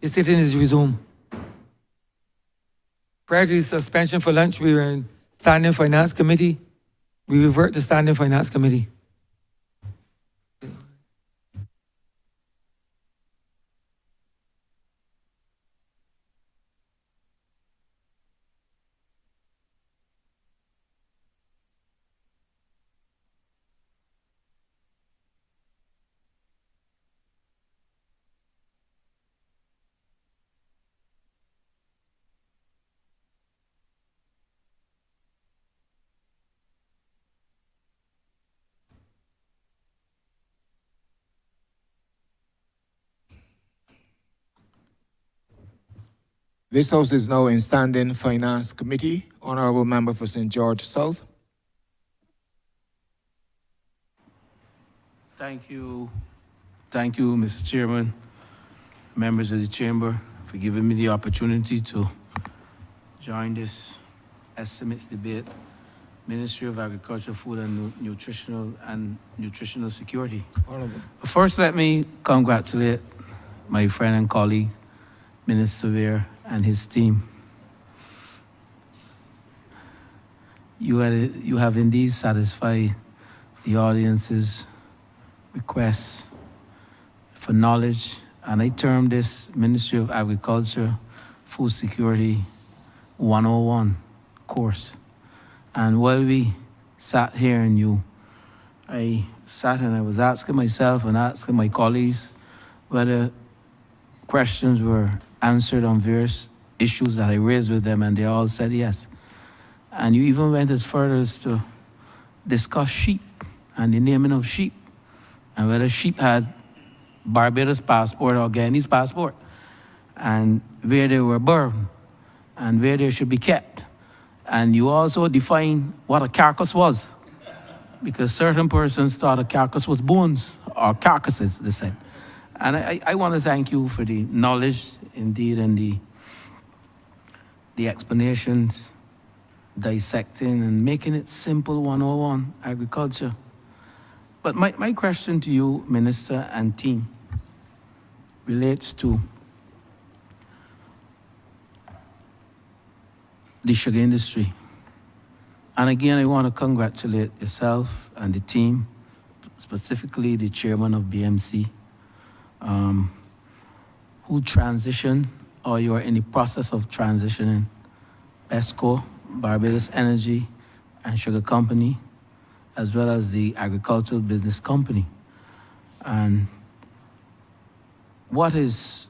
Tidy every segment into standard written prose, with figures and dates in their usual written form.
The sitting is resumed. Prior to the suspension for lunch, we were in Standing Finance Committee. We revert to Standing Finance Committee. This House is now in Standing Finance Committee. Honourable Member for St. George South. Thank you, Mr. Chairman, members of the Chamber, for giving me the opportunity to join this estimates debate. Ministry of Agriculture, Food and Nutritional Security. Honourable. First, let me congratulate my friend and colleague, Minister Weir, and his team. You have indeed satisfied the audience's requests for knowledge, and I term this Ministry of Agriculture, Food Security 101 course. And while we sat here and I sat and I was asking myself and asking my colleagues whether questions were answered on various issues that I raised with them, and they all said yes. And you even went as far as to discuss sheep and the naming of sheep, and whether sheep had Barbados passport or Guyanese passport, and where they were born, and where they should be kept. And you also defined what a carcass was, because certain persons thought a carcass was bones, or carcasses, they said. And I want to thank you for the knowledge, indeed, and the explanations, dissecting and making it simple 101 agriculture. But my question to you, Minister and team, relates to the sugar industry. And again, I want to congratulate yourself and the team, specifically the chairman of BMC, who transitioned, or you are in the process of transitioning, ESCO, Barbados Energy and Sugar Company, as well as the Agricultural Business Company. And what is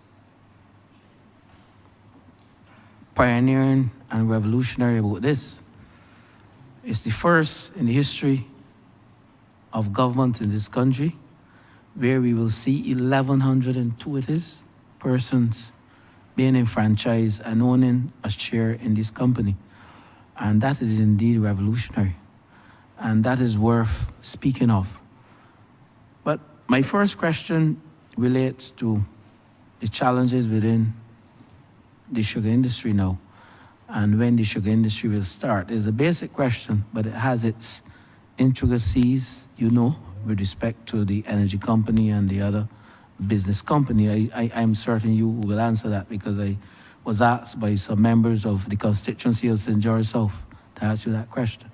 pioneering and revolutionary about this? It's the first in the history of government in this country where we will see 1,102 persons being enfranchised and owning a share in this company. And that is indeed revolutionary. And that is worth speaking of. But my first question relates to the challenges within the sugar industry now, and when the sugar industry will start. It's a basic question, but it has its intricacies, with respect to the energy company and the other business company. I'm certain you will answer that, because I was asked by some members of the constituency of St. George South to ask you that question.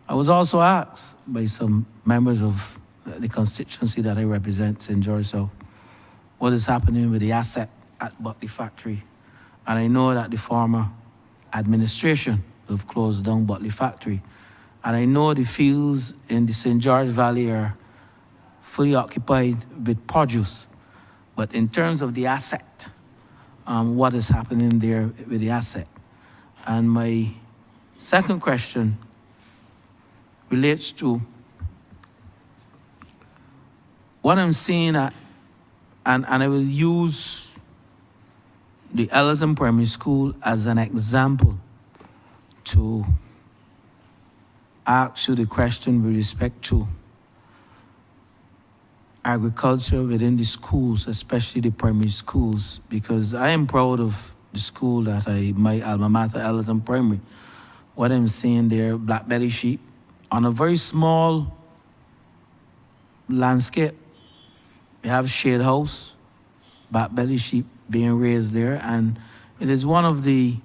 I was also asked by some members of the constituency that I represent, St. George South, what is happening with the asset at Buckley factory. And I know that the former administration have closed down Buckley factory. And I know the fields in the St. George Valley are fully occupied with produce. But in terms of the asset, what is happening there with the asset? And my second question relates to what I'm seeing at, and I will use the Ellerton Primary School as an example to ask you the question with respect to agriculture within the schools, especially the primary schools, because I am proud of the school that my alma mater, Ellerton Primary. What I'm seeing there, black belly sheep, on a very small landscape. We have shade house, black belly sheep being raised there, and it is one of the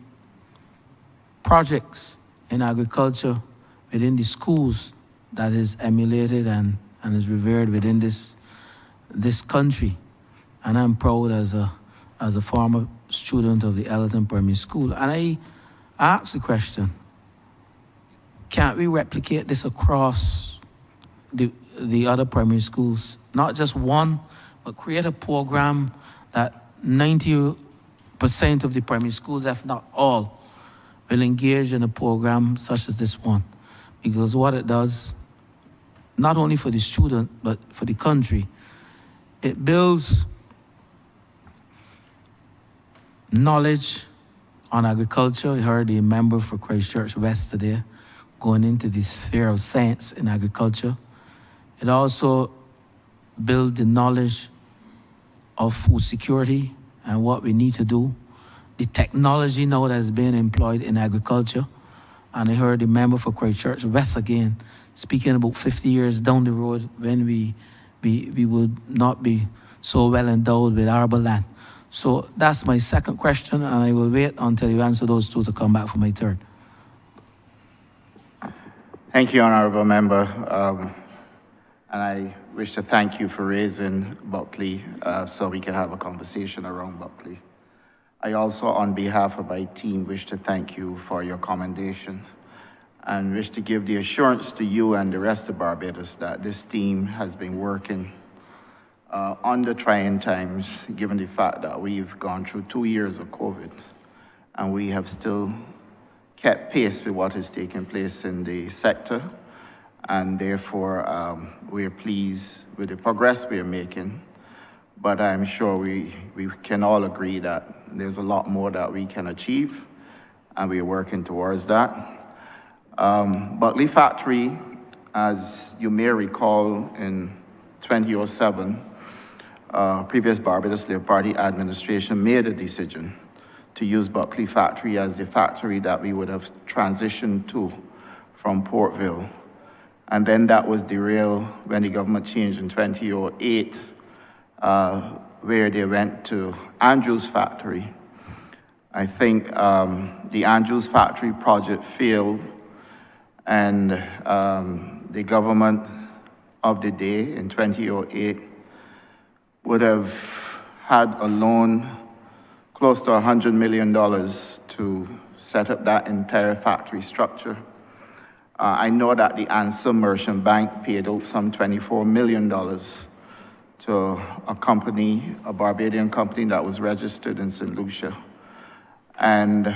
projects in agriculture within the schools that is emulated and is revered within this country. And I'm proud as a former student of the Ellerton Primary School. And I asked the question, can't we replicate this across the other primary schools? Not just one, but create a program that 90% of the primary schools, if not all, will engage in a program such as this one. Because what it does, not only for the student, but for the country, it builds knowledge on agriculture. You heard the member for Christchurch West today going into the sphere of science in agriculture. It also builds the knowledge of food security and what we need to do. The technology now that is being employed in agriculture. And I heard the member for Christchurch West again speaking about 50 years down the road when we would not be so well endowed with arable land. So that's my second question, and I will wait until you answer those two to come back for my third. Thank you, Honourable Member. And I wish to thank you for raising Buckley so we can have a conversation around Buckley. I also, on behalf of my team, wish to thank you for your commendation and wish to give the assurance to you and the rest of Barbados that this team has been working under trying times, given the fact that we've gone through 2 years of COVID, and we have still kept pace with what is taking place in the sector, and therefore we are pleased with the progress we are making. But I'm sure we can all agree that there's a lot more that we can achieve, and we are working towards that. Buckley Factory, as you may recall, in 2007, previous Barbados Labour Party administration made a decision to use Buckley Factory as the factory that we would have transitioned to from Portville. And then that was derailed when the government changed in 2008, where they went to Andrews Factory. I think the Andrews Factory project failed, and the government of the day in 2008 would have had a loan close to $100 million to set up that entire factory structure. I know that the Answer Merchant Bank paid out some $24 million to a company, a Barbadian company that was registered in St. Lucia. And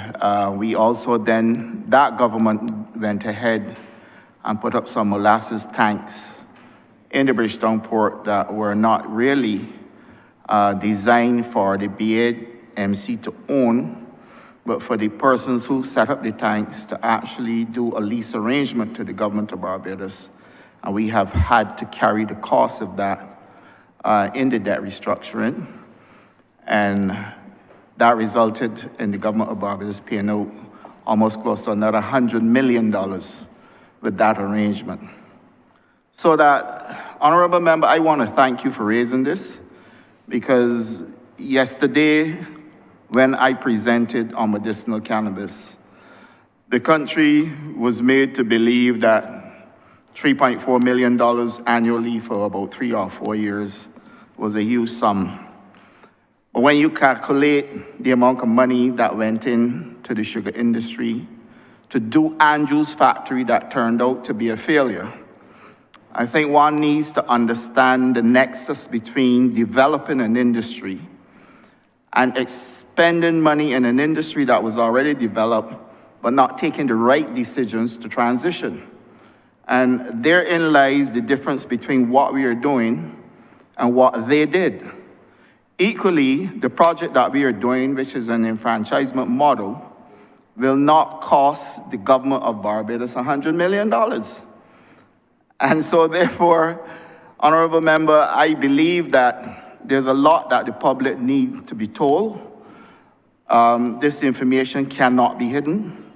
we also then, that government went ahead and put up some molasses tanks in the Bridgetown port that were not really designed for the BAMC to own, but for the persons who set up the tanks to actually do a lease arrangement to the government of Barbados. And we have had to carry the cost of that in the debt restructuring. And that resulted in the government of Barbados paying out almost close to another $100 million with that arrangement. So that, Honourable Member, I want to thank you for raising this, because yesterday, when I presented on medicinal cannabis, the country was made to believe that $3.4 million annually for about 3 or 4 years was a huge sum. But when you calculate the amount of money that went into the sugar industry to do Andrews Factory that turned out to be a failure, I think one needs to understand the nexus between developing an industry and expending money in an industry that was already developed, but not taking the right decisions to transition. And therein lies the difference between what we are doing and what they did. Equally, the project that we are doing, which is an enfranchisement model, will not cost the government of Barbados $100 million. And so therefore, Honourable Member, I believe that there's a lot that the public needs to be told. This information cannot be hidden.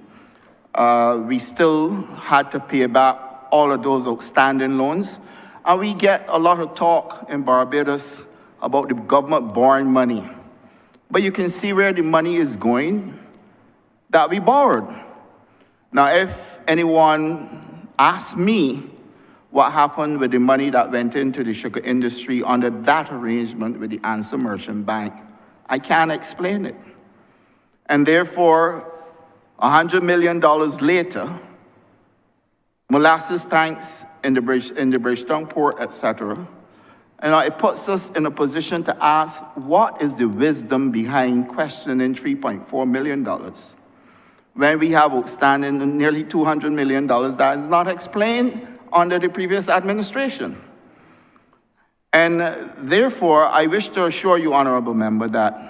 We still had to pay back all of those outstanding loans. And we get a lot of talk in Barbados about the government borrowing money. but you can see where the money is going that we borrowed. Now, if anyone asks me what happened with the money that went into the sugar industry under that arrangement with the Answer Merchant Bank, I can't explain it. And therefore, $100 million later, molasses tanks in the Bridgetown port, etc. And it puts us in a position to ask, what is the wisdom behind questioning $3.4 million when we have outstanding nearly $200 million that is not explained under the previous administration? And therefore, I wish to assure you, Honourable Member, that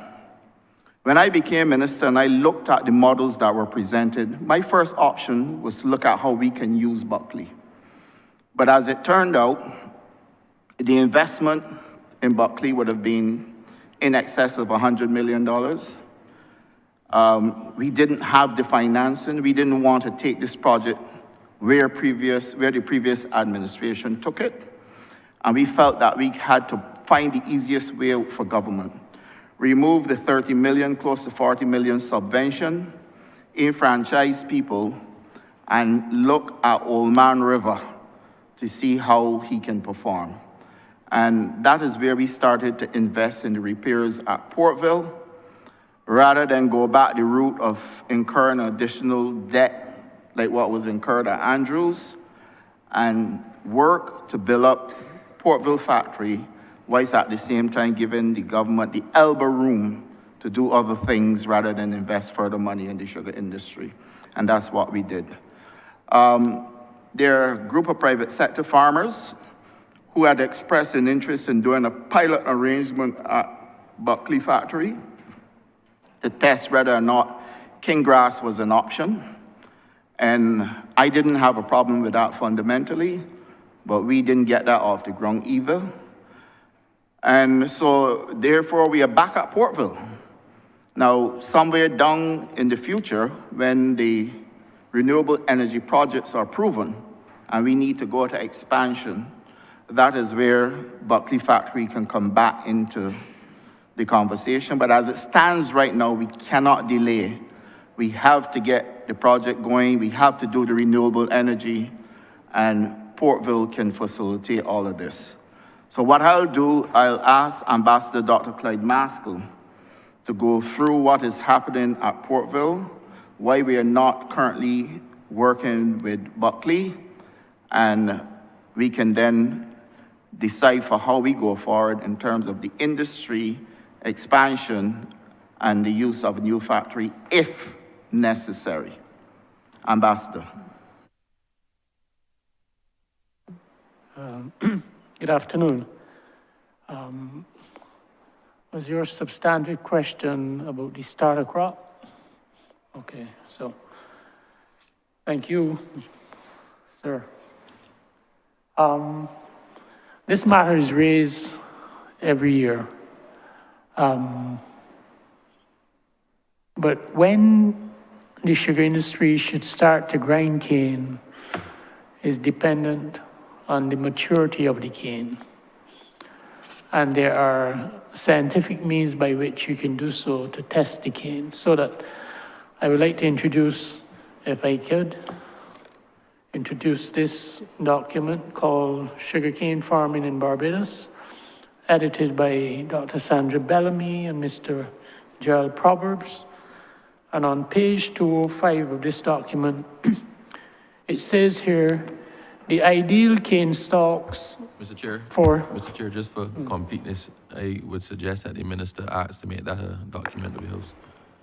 when I became minister and I looked at the models that were presented, my first option was to look at how we can use Buckley. But as it turned out, the investment in Buckley would have been in excess of $100 million. We didn't have the financing. We didn't want to take this project where the previous administration took it. And we felt that we had to find the easiest way out for government. Remove the 30 million, close to 40 million subvention, enfranchise people, and look at Old Man River to see how he can perform. And that is where we started to invest in the repairs at Portville, rather than go back the route of incurring additional debt like what was incurred at Andrews, and work to build up Portville factory, whilst at the same time giving the government the elbow room to do other things rather than invest further money in the sugar industry. And that's what we did. There are a group of private sector farmers who had expressed an interest in doing a pilot arrangement at Buckley factory to test whether or not king grass was an option. And I didn't have a problem with that fundamentally, but we didn't get that off the ground either. And so, therefore, we are back at Portville. Now, somewhere down in the future, when the renewable energy projects are proven, and we need to go to expansion, that is where Buckley factory can come back into the conversation. But as it stands right now, we cannot delay. We have to get the project going. We have to do the renewable energy, and Portville can facilitate all of this. So what I'll do, I'll ask Ambassador Dr. Clyde Maskell to go through what is happening at Portville, why we are not currently working with Buckley, and we can then decide for how we go forward in terms of the industry expansion and the use of a new factory if necessary. Ambassador. Good afternoon. Was your substantive question about the starter crop? Okay, so thank you, sir. This matter is raised every year. But when the sugar industry should start to grind cane is dependent on the maturity of the cane. And there are scientific means by which you can do so to test the cane. So that I would like to introduce, if I could, introduce this document called Sugarcane Farming in Barbados, edited by Dr. Sandra Bellamy and Mr. Gerald Proverbs. And on page 205 of this document, it says here, the ideal cane stalks Mr. Chair, for... Mr. Chair, just for completeness, I would suggest that the Minister asks to make that a document of the House.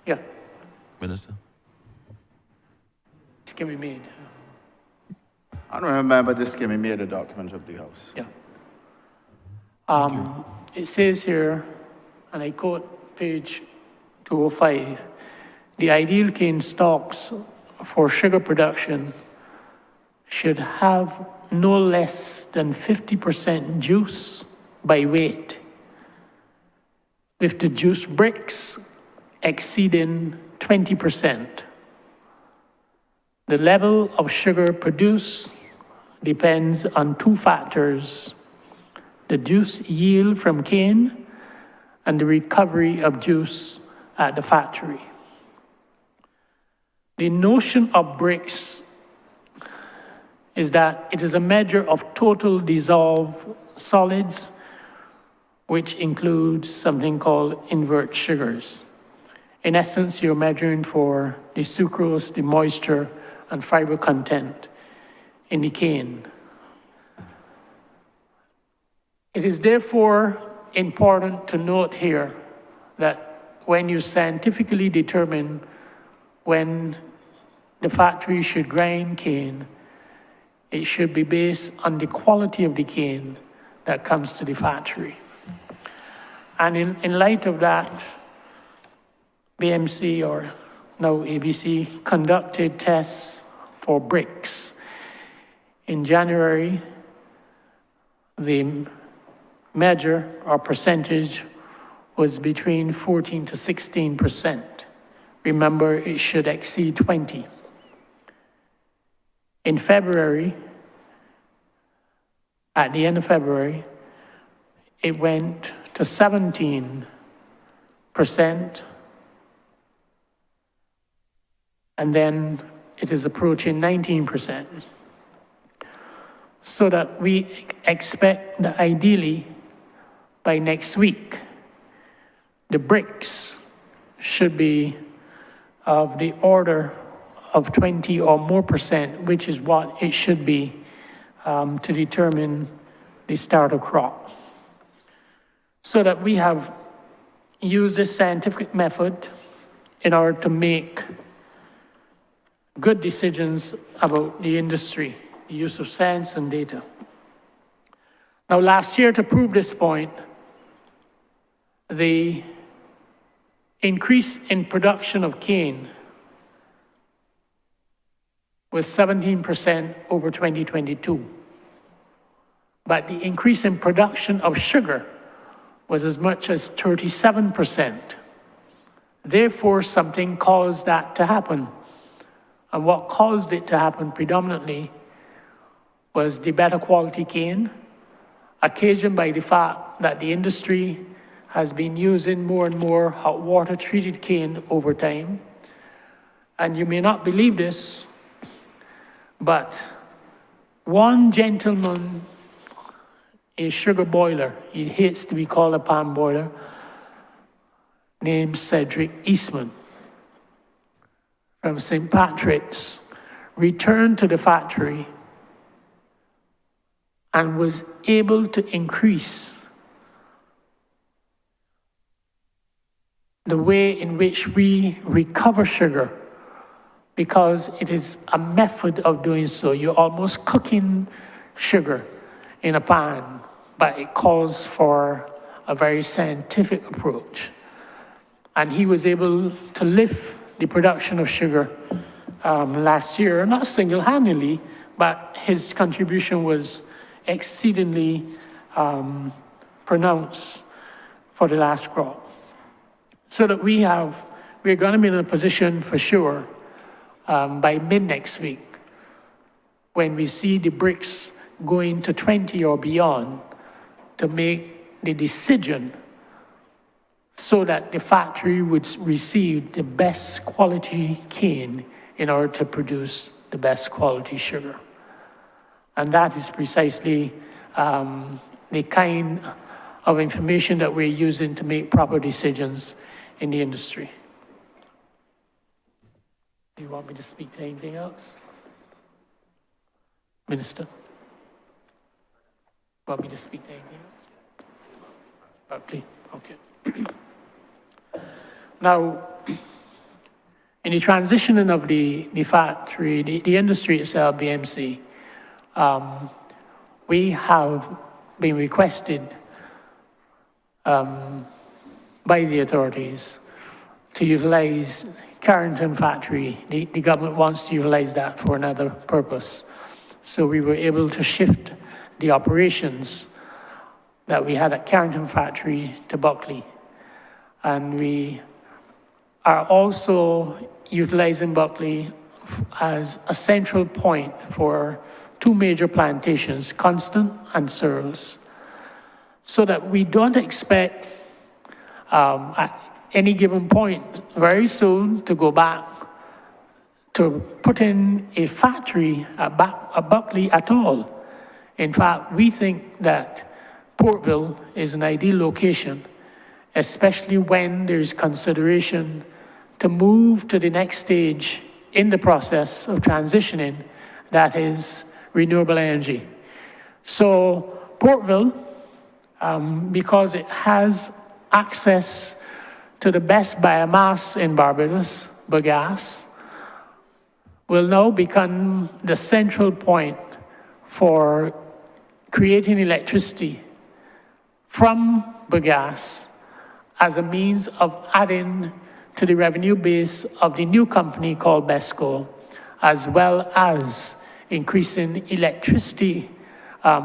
Yeah, Minister. this can be made. I don't remember this can be made a document of the House. Yeah. It says here, and I quote page 205, the ideal cane stalks for sugar production should have no less than 50% juice by weight, with the juice bricks exceeding 20%. The level of sugar produced depends on two factors: the juice yield from cane and the recovery of juice at the factory. The notion of bricks is that it is a measure of total dissolved solids, which includes something called invert sugars. In essence, you're measuring for the sucrose, the moisture, and fiber content in the cane. It is therefore important to note here that when you scientifically determine when the factory should grind cane, it should be based on the quality of the cane that comes to the factory. And in light of that, BMC, or now ABC, conducted tests for bricks. In January, the measure or percentage was between 14 to 16%. Remember, it should exceed 20. In February, at the end of February, it went to 17%, and then it is approaching 19%. So that we expect that ideally by next week, the bricks should be of the order of 20 or more %, which is what it should be to determine the start of crop. So that we have used this scientific method in order to make good decisions about the industry, the use of science and data. Now, last year, to prove this point, the increase in production of cane was 17% over 2022. But the increase in production of sugar was as much as 37%. Therefore, something caused that to happen. And what caused it to happen predominantly was the better quality cane, occasioned by the fact that the industry has been using more and more hot water treated cane over time. And you may not believe this, but one gentleman, a sugar boiler, he hates to be called a palm boiler, named Cedric Eastman from St. Patrick's, returned to the factory and was able to increase the way in which we recover sugar, because it is a method of doing so. You're almost cooking sugar in a pan, but it calls for a very scientific approach. And he was able to lift the production of sugar last year, not single-handedly, but his contribution was exceedingly pronounced for the last crop. So that we're going to be in a position for sure by mid-next week, when we see the bricks going to 20 or beyond, to make the decision so that the factory would receive the best quality cane in order to produce the best quality sugar. And that is precisely the kind of information that we're using to make proper decisions in the industry. Do you want me to speak to anything else? Minister? Want me to speak to anything else? Buckley? Okay. Now, in the transitioning of the factory, the industry itself, BMC, we have been requested by the authorities to utilize Carrington factory. The government wants to utilize that for another purpose. So we were able to shift the operations that we had at Carrington factory to Buckley. And we are also utilizing Buckley as a central point for two major plantations, Constant and Searles, so that we don't expect any given point very soon to go back to put in a factory at Buckley at all. In fact, we think that Portville is an ideal location, especially when there's consideration to move to the next stage in the process of transitioning, that is renewable energy. So Portville, because it has access to the best biomass in Barbados, bagasse, will now become the central point for creating electricity from bagasse as a means of adding to the revenue base of the new company called BESCO, as well as increasing electricity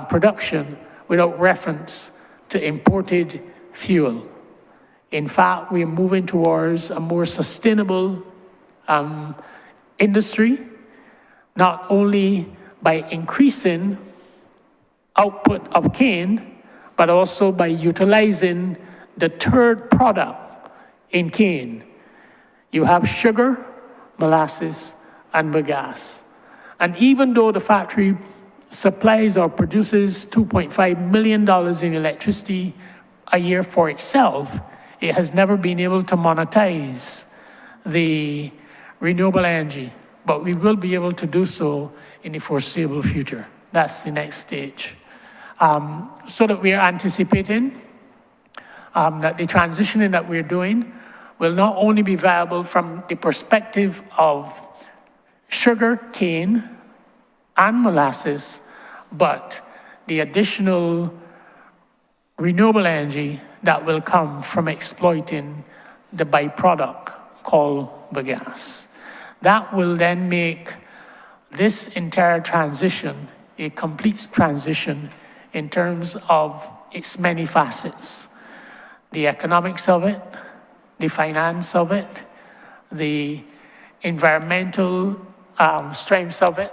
production without reference to imported fuel. In fact, we are moving towards a more sustainable industry, not only by increasing output of cane, but also by utilizing the third product in cane. You have sugar, molasses, and bagasse. And even though the factory supplies or produces $2.5 million in electricity a year for itself, it has never been able to monetize the renewable energy, but we will be able to do so in the foreseeable future. That's the next stage. So that we are anticipating that the transitioning that we're doing will not only be viable from the perspective of sugar cane and molasses, but the additional renewable energy that will come from exploiting the byproduct called bagasse. That will then make this entire transition a complete transition in terms of its many facets. The economics of it, the finance of it, the environmental strengths of it.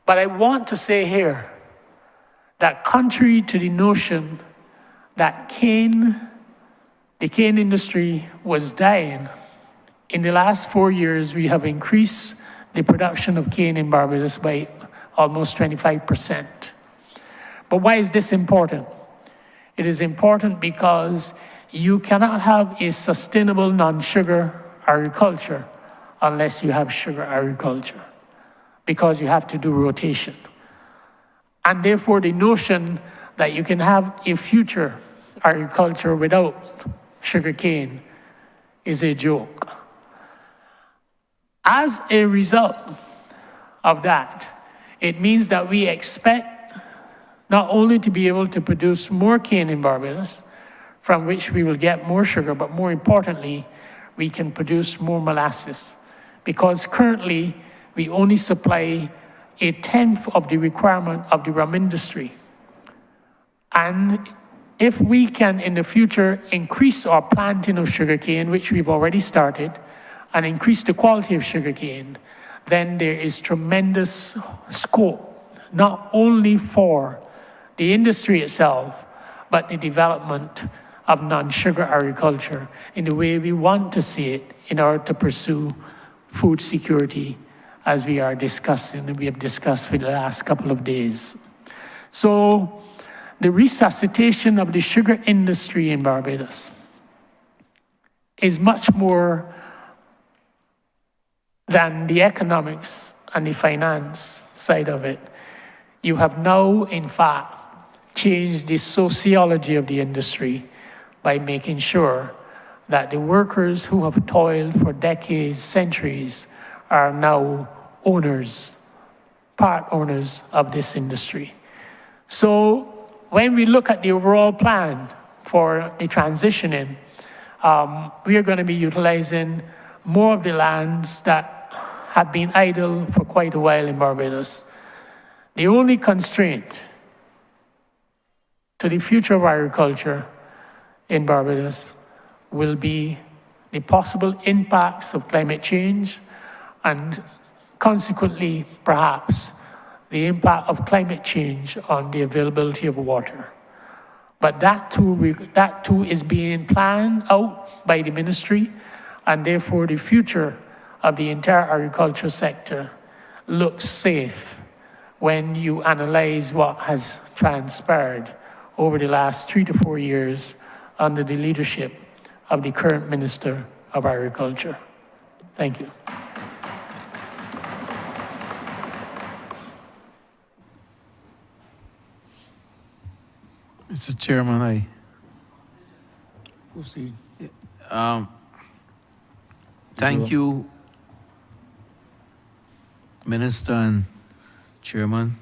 But I want to say here that contrary to the notion that the cane industry was dying, in the last 4 years, we have increased the production of cane in Barbados by almost 25%. But why is this important? It is important because you cannot have a sustainable non-sugar agriculture unless you have sugar agriculture, because you have to do rotation. And therefore, the notion that you can have a future agriculture without sugar cane is a joke. As a result of that, it means that we expect not only to be able to produce more cane in Barbados, from which we will get more sugar, but more importantly, we can produce more molasses. Because currently, we only supply 1/10 of the requirement of the rum industry. And if we can, in the future, increase our planting of sugarcane, which we've already started, and increase the quality of sugarcane, then there is tremendous scope, not only for the industry itself, but the development of non-sugar agriculture in the way we want to see it in order to pursue food security, as we are discussing and we have discussed for the last couple of days. So the resuscitation of the sugar industry in Barbados is much more than the economics and the finance side of it. You have now, in fact, changed the sociology of the industry by making sure that the workers who have toiled for decades, centuries, are now owners, part owners of this industry. So when we look at the overall plan for the transitioning, we are going to be utilizing more of the lands that have been idle for quite a while in Barbados. The only constraint to the future of agriculture in Barbados will be the possible impacts of climate change and consequently, perhaps, the impact of climate change on the availability of water. But that too is being planned out by the ministry, and therefore the future of the entire agriculture sector looks safe when you analyze what has transpired over the last 3 to 4 years under the leadership of the current Minister of Agriculture. Thank you. Mr. Chairman, Proceed. thank you, Minister and Chairman.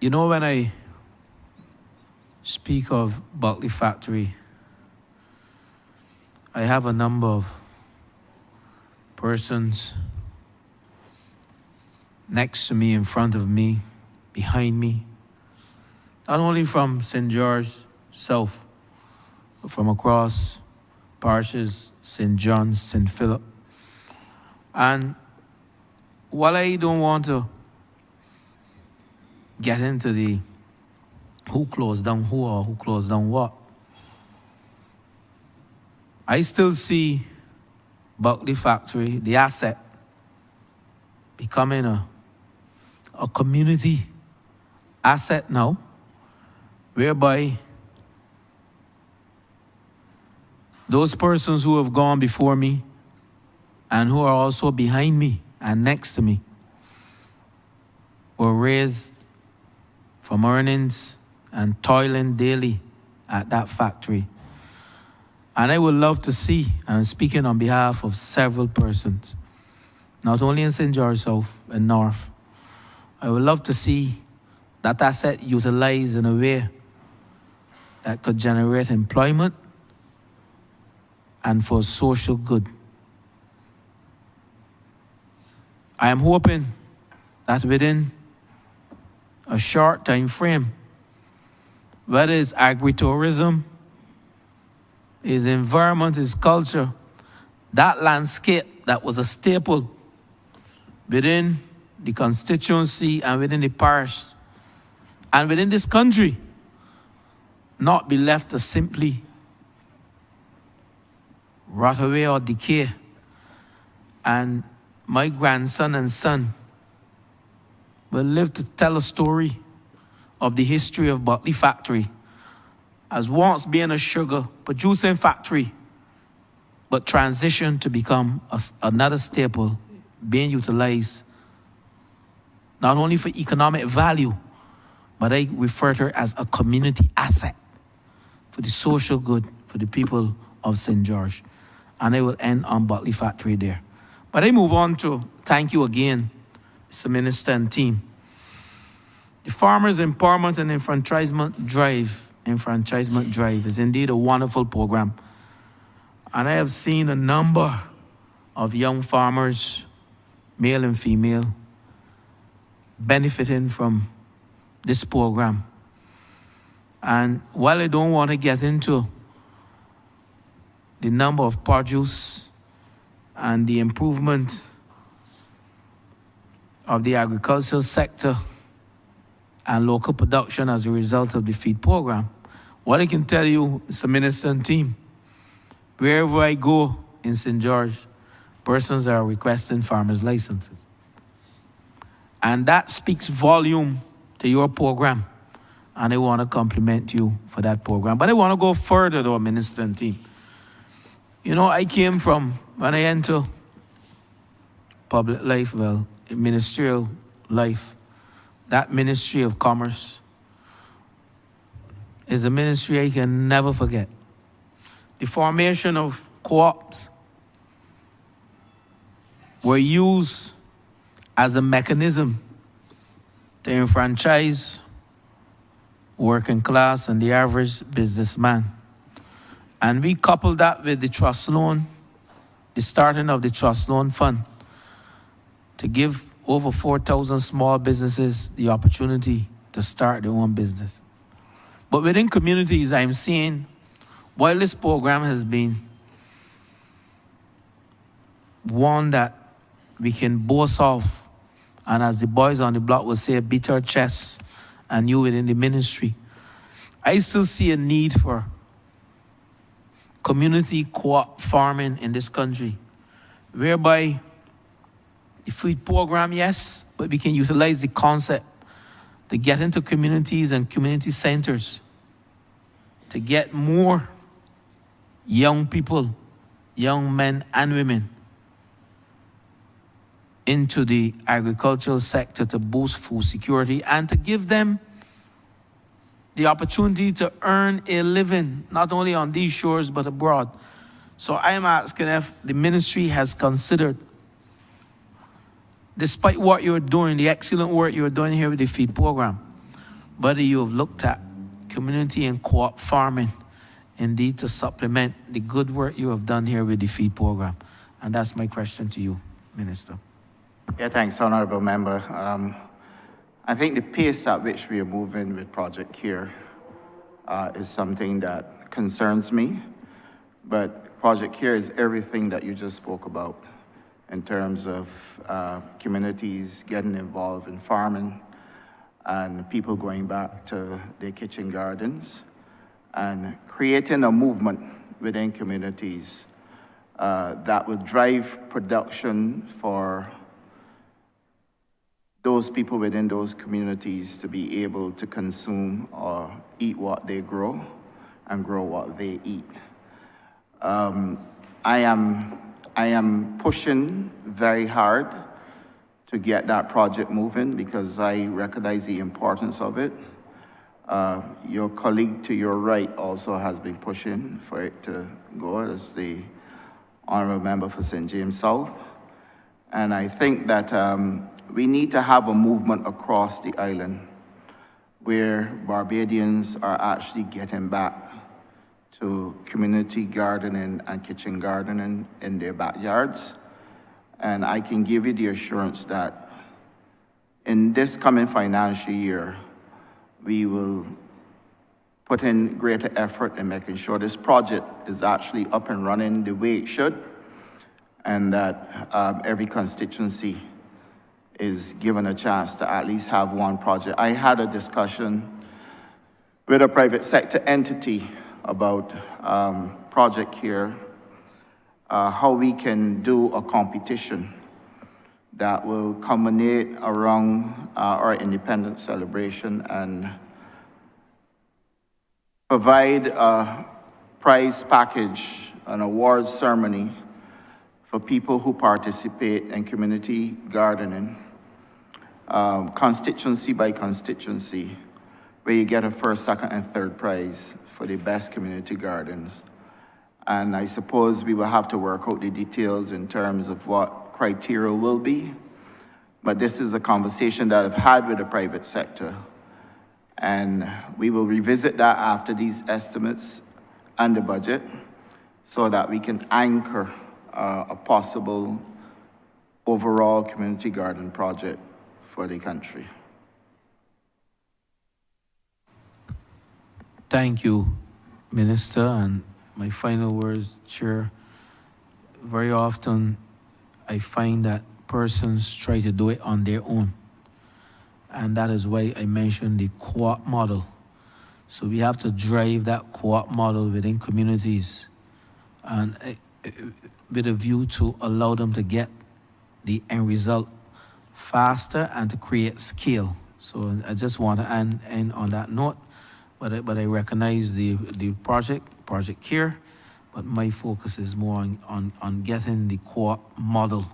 You know, when I speak of Buckley Factory, I have a number of persons next to me, in front of me, behind me, not only from St. George South, but from across parishes, St. John's, St. Philip. And while I don't want to get into the who closed down who or who closed down what, I still see Buckley Factory, the asset, becoming a community asset now, whereby those persons who have gone before me and who are also behind me and next to me were raised from earnings and toiling daily at that factory. And I would love to see, and I'm speaking on behalf of several persons, not only in St. George South and North, I would love to see that asset utilized in a way that could generate employment and for social good. I am hoping that within a short time frame, whether it's agritourism, is environment, is culture, that landscape that was a staple within the constituency and within the parish and within this country, not be left to simply rot away or decay. And my grandson and son will live to tell a story of the history of Buckley Factory as once being a sugar producing factory, but transitioned to become another staple being utilized not only for economic value, but I refer to it as a community asset for the social good for the people of St. George. And I will end on Buckley Factory there. But I move on to thank you again, Mr. Minister and team. The Farmers Empowerment and Enfranchisement Drive is indeed a wonderful program. And I have seen a number of young farmers, male and female, benefiting from this program. And while I don't want to get into the number of produce and the improvement of the agricultural sector and local production as a result of the feed program, what I can tell you, Mr. Minister and team, wherever I go in St. George, persons are requesting farmers' licenses. And that speaks volume to your program. And I want to compliment you for that program. But I want to go further, though, Minister and team. You know, I came from, when I entered public life, well, ministerial life, that Ministry of Commerce is a ministry I can never forget. The formation of co-ops were used as a mechanism to enfranchise working class and the average businessman. And we coupled that with the trust loan, the starting of the trust loan fund, to give over 4,000 small businesses the opportunity to start their own business. But within communities, I'm seeing, while this program has been one that we can boast of, and as the boys on the block will say, beat our chests, and you within the ministry, I still see a need for community co-op farming in this country, whereby the food program, yes, but we can utilize the concept to get into communities and community centers to get more young people, young men and women into the agricultural sector to boost food security and to give them the opportunity to earn a living, not only on these shores, but abroad. So I am asking if the ministry has considered, despite what you're doing, the excellent work you're doing here with the feed program, whether you have looked at community and co-op farming, indeed to supplement the good work you have done here with the feed program. And that's my question to you, Minister. Yeah, thanks, Honourable Member. I think the pace at which we are moving with Project CARE is something that concerns me, but Project CARE is everything that you just spoke about in terms of communities getting involved in farming and people going back to their kitchen gardens and creating a movement within communities that would drive production for those people within those communities to be able to consume or eat what they grow and grow what they eat. I am pushing very hard to get that project moving because I recognize the importance of it. Your colleague to your right also has been pushing for it to go as the Honourable Member for St. James South. And I think that we need to have a movement across the island where Barbadians are actually getting back to community gardening and kitchen gardening in their backyards. And I can give you the assurance that in this coming financial year, we will put in greater effort in making sure this project is actually up and running the way it should, and that every constituency is given a chance to at least have one project. I had a discussion with a private sector entity about Project CARE, how we can do a competition that will culminate around our independence celebration and provide a prize package, an awards ceremony for people who participate in community gardening, constituency by constituency, where you get a first, second, and third prize for the best community gardens. And I suppose we will have to work out the details in terms of what criteria will be, but this is a conversation that I've had with the private sector, and we will revisit that after these estimates and the budget so that we can anchor a possible overall community garden project for the country. Thank you, Minister. And my final words, Chair. Very often I find that persons try to do it on their own. And that is why I mentioned the co-op model. So we have to drive that co-op model within communities and with a view to allow them to get the end result faster and to create scale. So I just want to end on that note, but I recognize the Project CARE, but my focus is more on getting the co-op model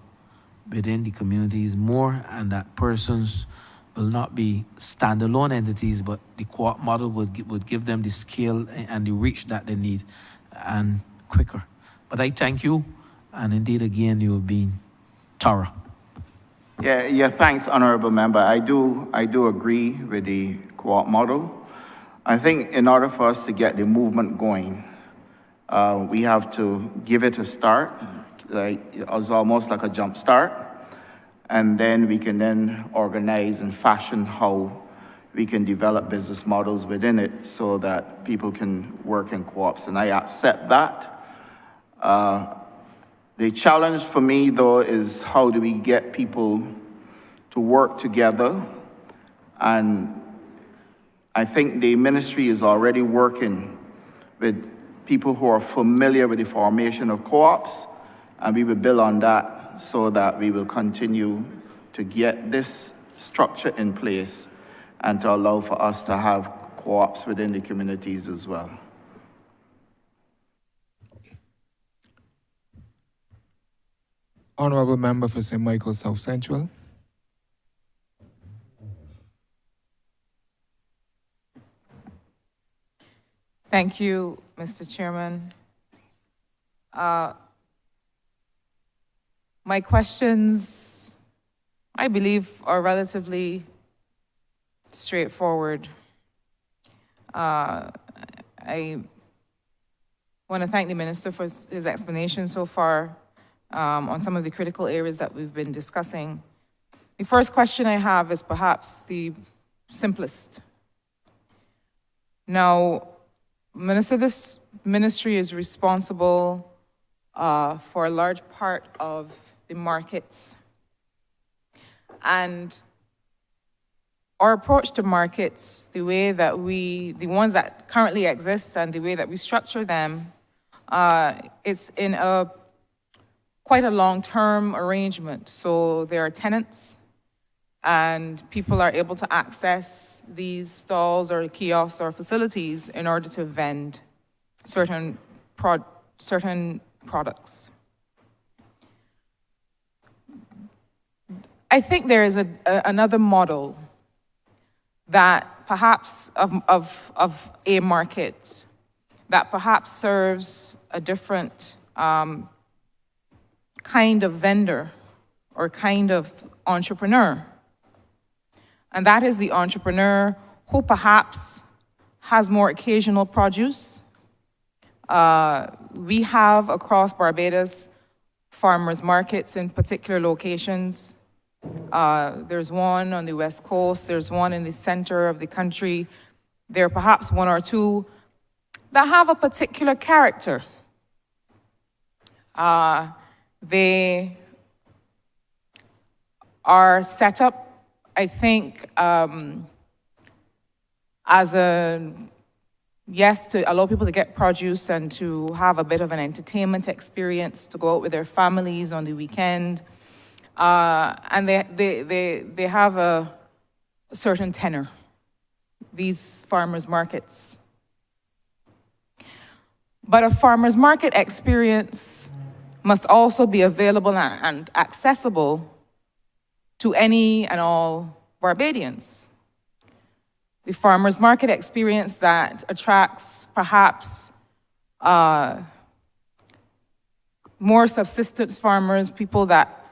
within the communities more, and that persons will not be standalone entities, but the co-op model would give them the scale and the reach that they need and quicker. But I thank you, and indeed again you have been thorough. Yeah, thanks, Honourable Member. I do agree with the co-op model. I think in order for us to get the movement going, we have to give it a start, like it's almost like a jump start, and then we can then organize and fashion how we can develop business models within it so that people can work in co-ops, and I accept that. The challenge for me, though, is how do we get people to work together and I think the ministry is already working with people who are familiar with the formation of co-ops, and we will build on that so that we will continue to get this structure in place and to allow for us to have co-ops within the communities as well. Honourable Member for St. Michael South Central. Thank you, Mr. Chairman. My questions, I believe, are relatively straightforward. I want to thank the Minister for his explanation so far on some of the critical areas that we've been discussing. The first question I have is perhaps the simplest. Now, Minister, this ministry is responsible for a large part of the markets. And our approach to markets, the way that the ones that currently exist and the way that we structure them, it's in quite a long-term arrangement. So there are tenants, and people are able to access these stalls or kiosks or facilities in order to vend certain products. I think there is another model that perhaps of a market that perhaps serves a different kind of vendor or kind of entrepreneur. And that is the entrepreneur who perhaps has more occasional produce. We have across Barbados farmers markets in particular locations. There's one on the West Coast, there's one in the center of the country. There are perhaps one or two that have a particular character. They are set up, I think, as to allow people to get produce and to have a bit of an entertainment experience, to go out with their families on the weekend. And they have a certain tenor, these farmers markets. But a farmers market experience must also be available and accessible to any and all Barbadians. The farmers market experience that attracts perhaps more subsistence farmers, people that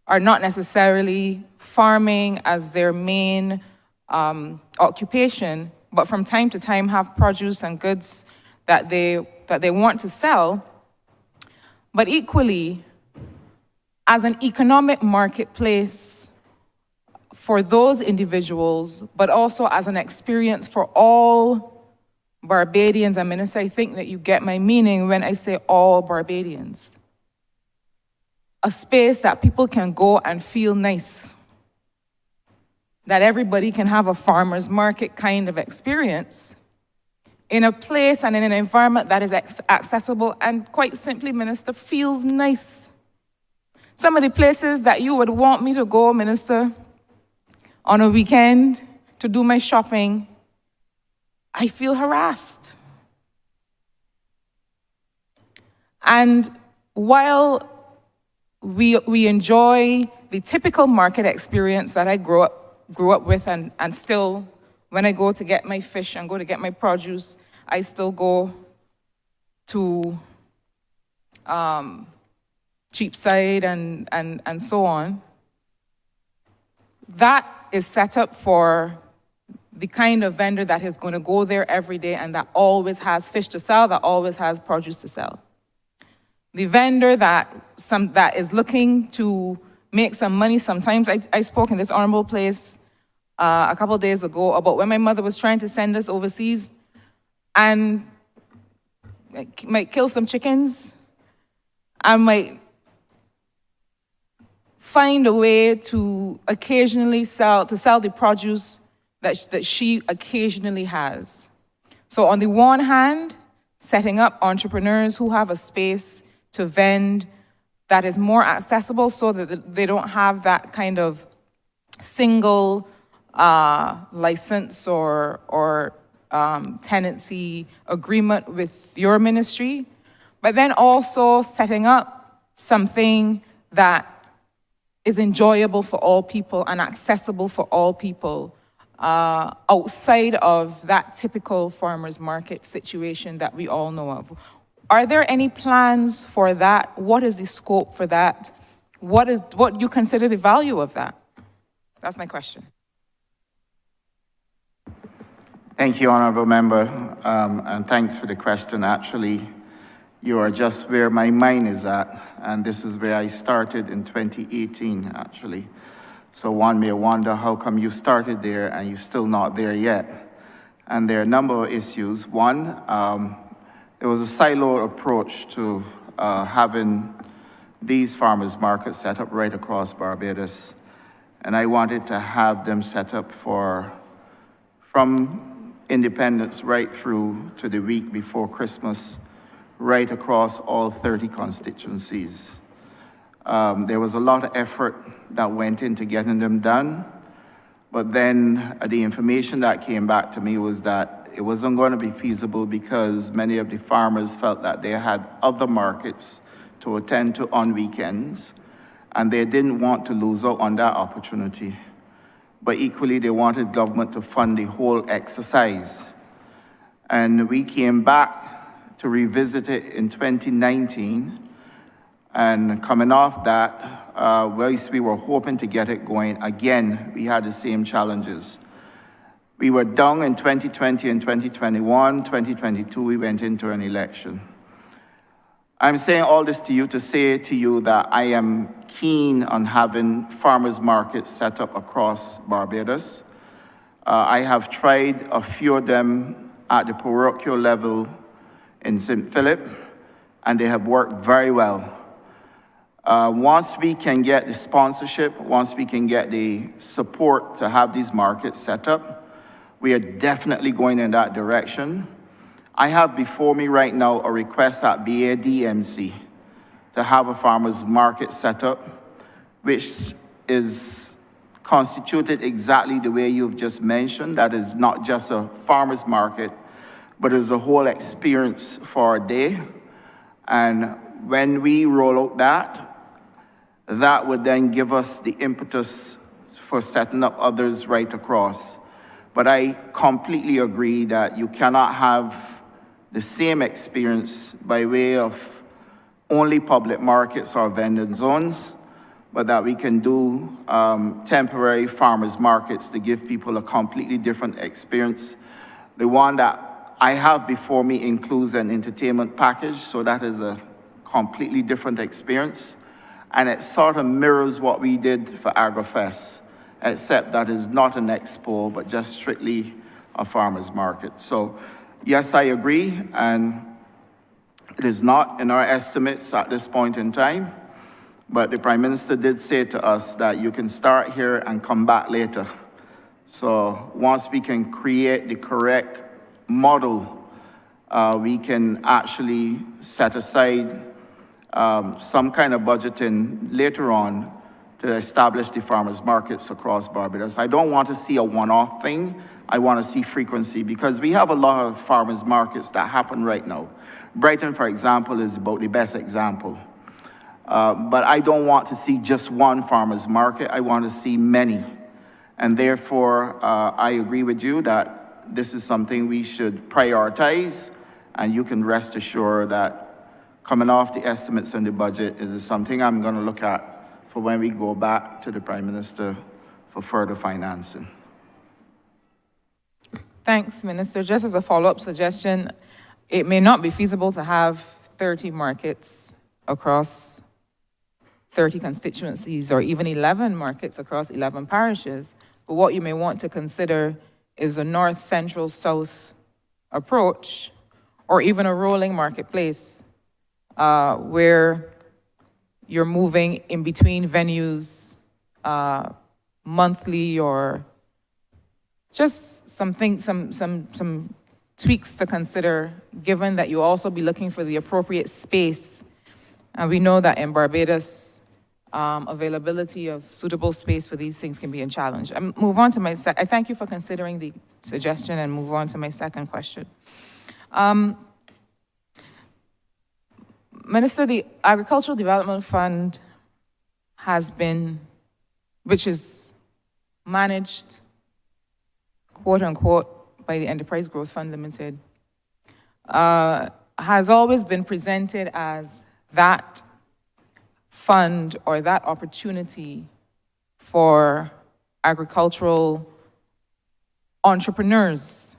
are not necessarily farming as their main occupation, but from time to time have produce and goods that they want to sell. But equally, as an economic marketplace for those individuals, but also as an experience for all Barbadians. And Minister, I think that you get my meaning when I say all Barbadians. A space that people can go and feel nice. That everybody can have a farmer's market kind of experience in a place and in an environment that is accessible and, quite simply, Minister, feels nice. Some of the places that you would want me to go, Minister, on a weekend to do my shopping, I feel harassed. And while we enjoy the typical market experience that I grew up with and still, when I go to get my fish and go to get my produce, I still go to Cheapside and so on. That is set up for the kind of vendor that is going to go there every day and that always has fish to sell, that always has produce to sell. The vendor that is looking to make some money, sometimes I spoke in this honorable place a couple of days ago about when my mother was trying to send us overseas and might kill some chickens and might find a way to occasionally sell the produce that she occasionally has. So on the one hand, setting up entrepreneurs who have a space to vend that is more accessible so that they don't have that kind of single license or tenancy agreement with your ministry, but then also setting up something that is enjoyable for all people and accessible for all people outside of that typical farmers market situation that we all know of. Are there any plans for that? What is the scope for that? What do you consider the value of that? That's my question. Thank you, Honourable Member, and thanks for the question. Actually, you are just where my mind is at, and this is where I started in 2018, actually. So one may wonder, how come you started there and you're still not there yet? And there are a number of issues. One, there was a silo approach to having these farmers markets set up right across Barbados. And I wanted to have them set up from independence right through to the week before Christmas, right across all 30 constituencies. There was a lot of effort that went into getting them done, but then the information that came back to me was that it wasn't going to be feasible because many of the farmers felt that they had other markets to attend to on weekends, and they didn't want to lose out on that opportunity. But equally, they wanted government to fund the whole exercise. And we came back to revisit it in 2019, and coming off that, whilst we were hoping to get it going, again, we had the same challenges. We were down in 2020 and 2021. 2022, we went into an election. I'm saying all this to you to say to you that I am keen on having farmers markets set up across Barbados. I have tried a few of them at the parochial level in St. Philip, and they have worked very well. Once we can get the sponsorship, once we can get the support to have these markets set up, we are definitely going in that direction. I have before me right now a request at BADMC to have a farmers market set up, which is constituted exactly the way you've just mentioned. That is not just a farmers market, but is a whole experience for a day. And when we roll out that would then give us the impetus for setting up others right across. But I completely agree that you cannot have the same experience by way of only public markets or vending zones, but that we can do temporary farmers markets to give people a completely different experience. The one that I have before me includes an entertainment package, so that is a completely different experience. And it sort of mirrors what we did for AgriFest, except that is not an expo, but just strictly a farmer's market. So yes, I agree, and it is not in our estimates at this point in time, but the Prime Minister did say to us that you can start here and come back later. So once we can create the correct model, we can actually set aside some kind of budgeting later on to establish the farmers markets across Barbados. I don't want to see a one-off thing. I want to see frequency, because we have a lot of farmers markets that happen right now. Brighton, for example, is about the best example. But I don't want to see just one farmers market. I want to see many. And therefore, I agree with you that this is something we should prioritize, and you can rest assured that coming off the estimates in the budget, it is something I'm going to look at for when we go back to the Prime Minister for further financing. Thanks, Minister. Just as a follow-up suggestion, it may not be feasible to have 30 markets across 30 constituencies or even 11 markets across 11 parishes. But what you may want to consider is a north, central, south approach, or even a rolling marketplace where you're moving in between venues monthly or just some tweaks to consider, given that you also be looking for the appropriate space. And we know that in Barbados, availability of suitable space for these things can be a challenge. I thank you for considering the suggestion and move on to my second question. Minister, the Agricultural Development Fund which is managed, quote unquote, by the Enterprise Growth Fund Limited, has always been presented as that fund or that opportunity for agricultural entrepreneurs.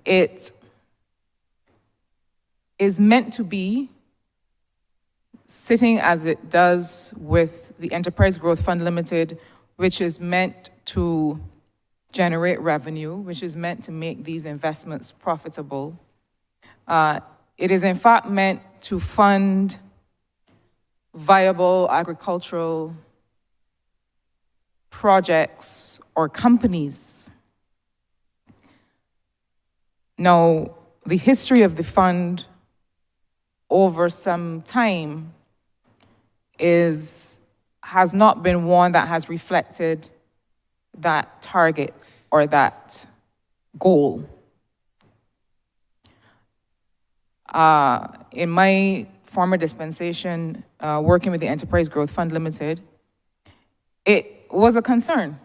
It is meant to be sitting as it does with the Enterprise Growth Fund Limited, which is meant to generate revenue, which is meant to make these investments profitable. It is in fact meant to fund viable agricultural projects or companies. Now, the history of the fund over some time has not been one that has reflected that target or that goal. In my former dispensation, working with the Enterprise Growth Fund Limited, it was a concern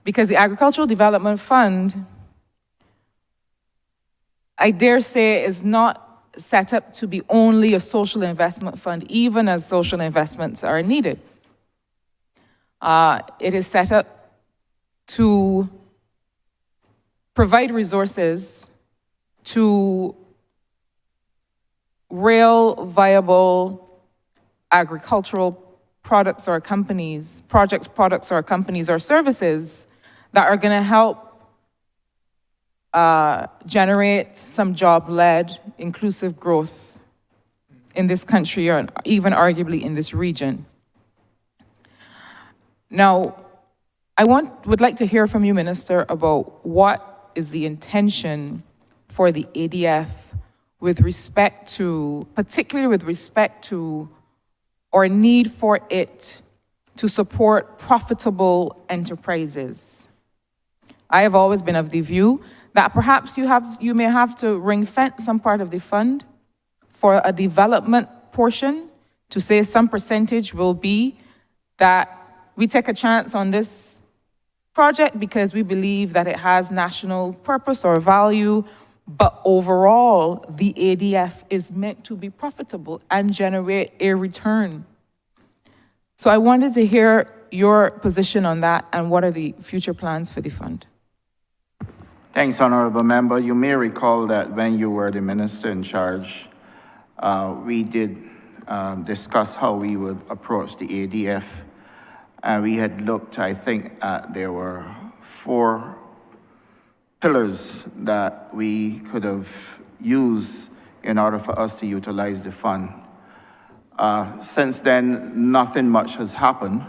because the Agricultural Development Fund, I dare say, is not set up to be only a social investment fund, even as social investments are needed. It is set up to provide resources to real viable agricultural products or companies, products or companies or services that are going to help generate some job-led, inclusive growth in this country or even arguably in this region. Now, I would like to hear from you, Minister, about what is the intention for the ADF with respect to, particularly with respect to, or need for it to support profitable enterprises. I have always been of the view that perhaps you may have to ring-fence some part of the fund for a development portion, to say some percentage will be that we take a chance on this project because we believe that it has national purpose or value, but overall, the ADF is meant to be profitable and generate a return. So I wanted to hear your position on that and what are the future plans for the fund? Thanks, Honourable Member. You may recall that when you were the Minister in charge, we did discuss how we would approach the ADF. And we had looked, I think, there were 4 pillars that we could have used in order for us to utilize the fund. Since then, nothing much has happened.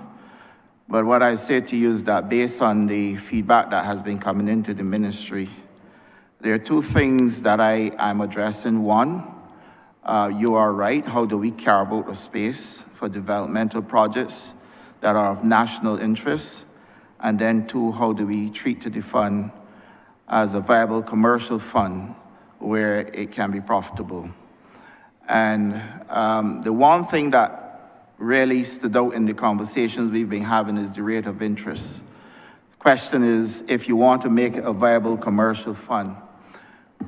But what I say to you is that based on the feedback that has been coming into the ministry, there are 2 things that I'm addressing. One, you are right, how do we carve out a space for developmental projects that are of national interest? And then 2, how do we treat the fund as a viable commercial fund where it can be profitable? And the one thing that really stood out in the conversations we've been having is the rate of interest. The question is, if you want to make it a viable commercial fund,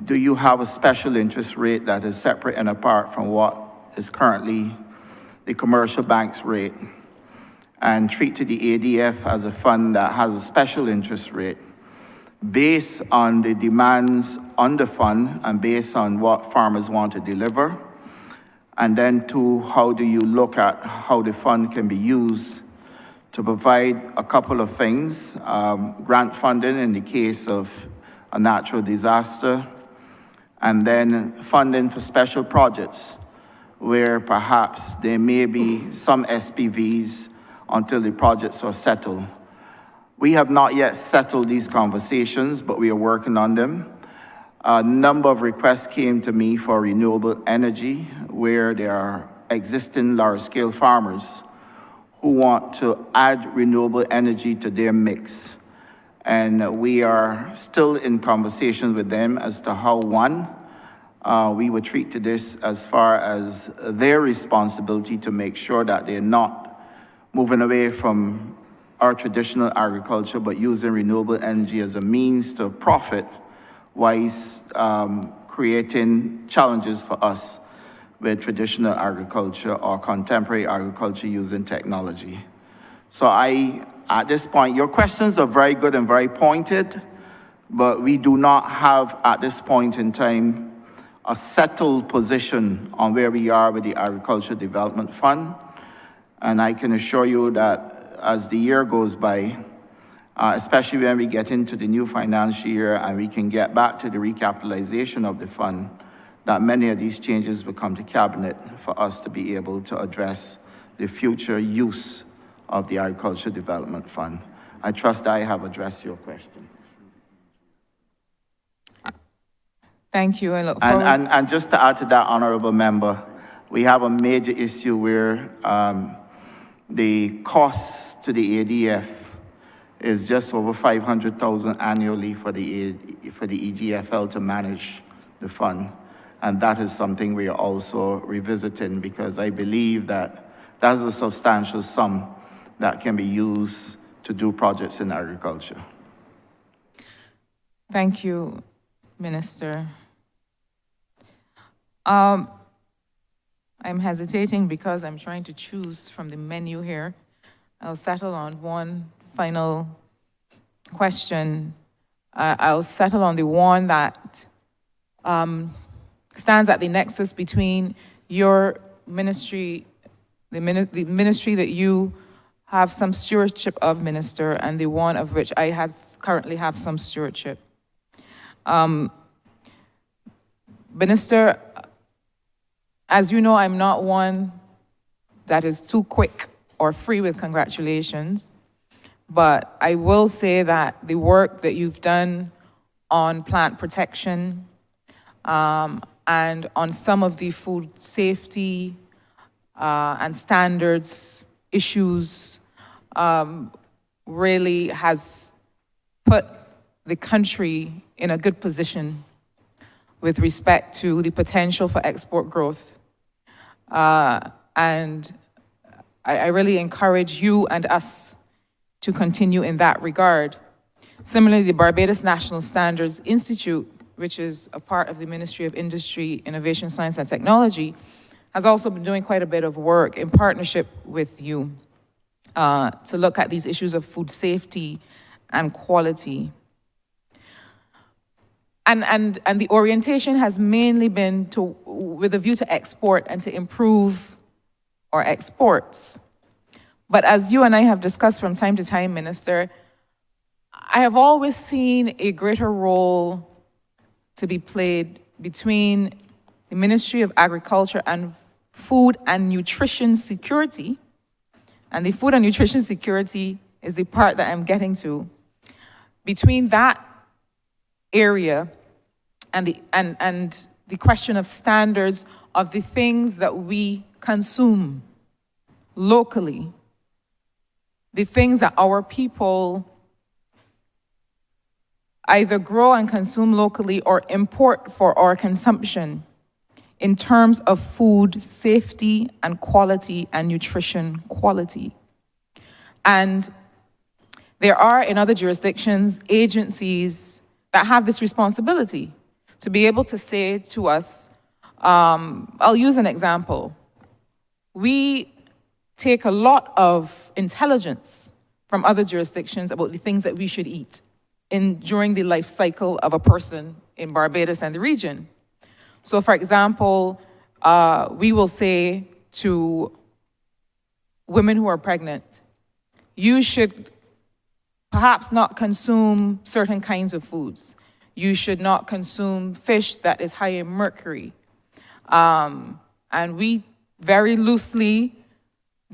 do you have a special interest rate that is separate and apart from what is currently the commercial bank's rate, and treat the ADF as a fund that has a special interest rate based on the demands on the fund and based on what farmers want to deliver? And then 2, how do you look at how the fund can be used to provide a couple of things, grant funding in the case of a natural disaster, and then funding for special projects where perhaps there may be some SPVs until the projects are settled. We have not yet settled these conversations, but we are working on them. A number of requests came to me for renewable energy, where there are existing large-scale farmers who want to add renewable energy to their mix. And we are still in conversations with them as to how, one, we would treat to this as far as their responsibility to make sure that they're not moving away from our traditional agriculture, but using renewable energy as a means to profit, while creating challenges for us with traditional agriculture or contemporary agriculture using technology. So at this point, your questions are very good and very pointed, but we do not have, at this point in time, a settled position on where we are with the Agriculture Development Fund. And I can assure you that as the year goes by, especially when we get into the new financial year and we can get back to the recapitalization of the fund, that many of these changes will come to Cabinet for us to be able to address the future use of the Agriculture Development Fund. I trust I have addressed your question. Thank you. I look forward. And just to add to that, Honourable Member, we have a major issue where the cost to the ADF is just over $500,000 annually for the EGFL to manage the fund. And that is something we are also revisiting, because I believe that that's a substantial sum that can be used to do projects in agriculture. Thank you, Minister. I'm hesitating because I'm trying to choose from the menu here. I'll settle on one final question. I'll settle on the one that stands at the nexus between your ministry, the ministry that you have some stewardship of, Minister, and the one of which I currently have some stewardship. Minister, as you know, I'm not one that is too quick or free with congratulations, but I will say that the work that you've done on plant protection and on some of the food safety and standards issues really has put the country in a good position with respect to the potential for export growth. And I really encourage you and us to continue in that regard. Similarly, the Barbados National Standards Institute, which is a part of the Ministry of Industry, Innovation, Science and Technology, has also been doing quite a bit of work in partnership with you to look at these issues of food safety and quality. And the orientation has mainly been with a view to export and to improve our exports. But as you and I have discussed from time to time, Minister, I have always seen a greater role to be played between the Ministry of Agriculture and Food and Nutrition Security. And the food and nutrition security is the part that I'm getting to. Between that area and the question of standards of the things that we consume locally, the things that our people either grow and consume locally or import for our consumption in terms of food safety and quality and nutrition quality. And there are, in other jurisdictions, agencies that have this responsibility to be able to say to us, I'll use an example. We take a lot of intelligence from other jurisdictions about the things that we should eat during the life cycle of a person in Barbados and the region. So, for example, we will say to women who are pregnant, you should perhaps not consume certain kinds of foods. You should not consume fish that is high in mercury. And we very loosely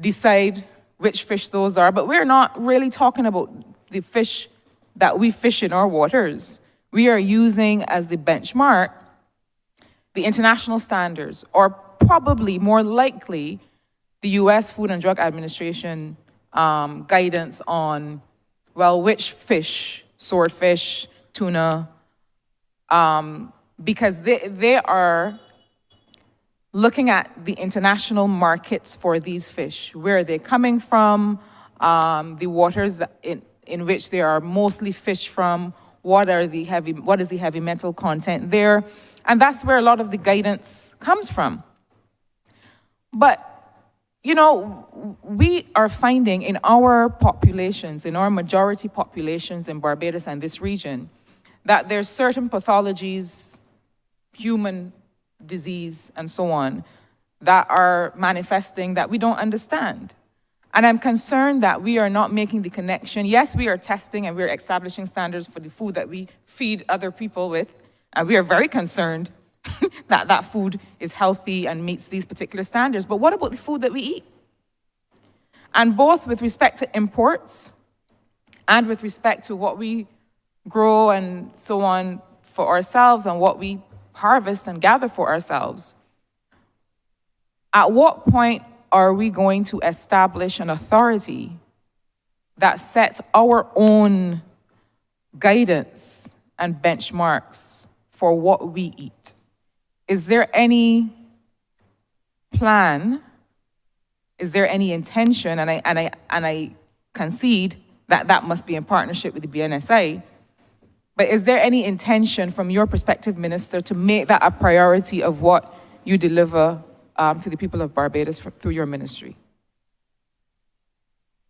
decide which fish those are, but we're not really talking about the fish that we fish in our waters. We are using as the benchmark the international standards, or probably more likely the US Food and Drug Administration guidance on, well, which fish, swordfish, tuna, because they are looking at the international markets for these fish. Where are they coming from? The waters in which they are mostly fished from. What is the heavy metal content there? And that's where a lot of the guidance comes from. But, you know, we are finding in our populations, in our majority populations in Barbados and this region, that there's certain pathologies, human disease, and so on, that are manifesting that we don't understand. And I'm concerned that we are not making the connection. Yes, we are testing and we're establishing standards for the food that we feed other people with, and we are very concerned that that food is healthy and meets these particular standards. But what about the food that we eat? And both with respect to imports and with respect to what we grow and so on for ourselves and what we harvest and gather for ourselves, at what point are we going to establish an authority that sets our own guidance and benchmarks for what we eat? Is there any plan? Is there any intention? And I concede that that must be in partnership with the BNSA. But is there any intention from your perspective, Minister, to make that a priority of what you deliver to the people of Barbados through your ministry?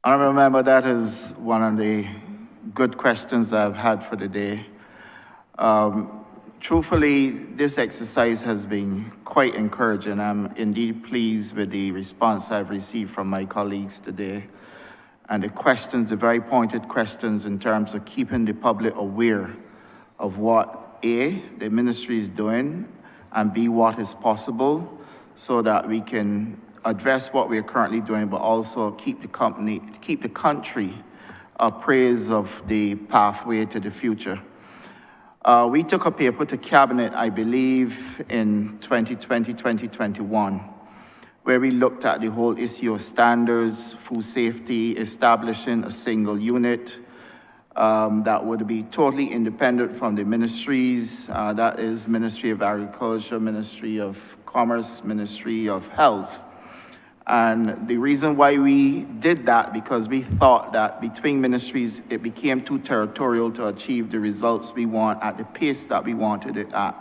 Honourable Member, that is one of the good questions I've had for the day. Truthfully, this exercise has been quite encouraging. I'm indeed pleased with the response I've received from my colleagues today. And the questions, the very pointed questions in terms of keeping the public aware of what A, the ministry is doing, and B, what is possible, so that we can address what we are currently doing, but also keep the country appraised of the pathway to the future. We took a paper to Cabinet, I believe, in 2020, 2021, where we looked at the whole issue of standards, food safety, establishing a single unit that would be totally independent from the ministries, that is Ministry of Agriculture, Ministry of Commerce, Ministry of Health. And the reason why we did that, because we thought that between ministries, it became too territorial to achieve the results we want at the pace that we wanted it at.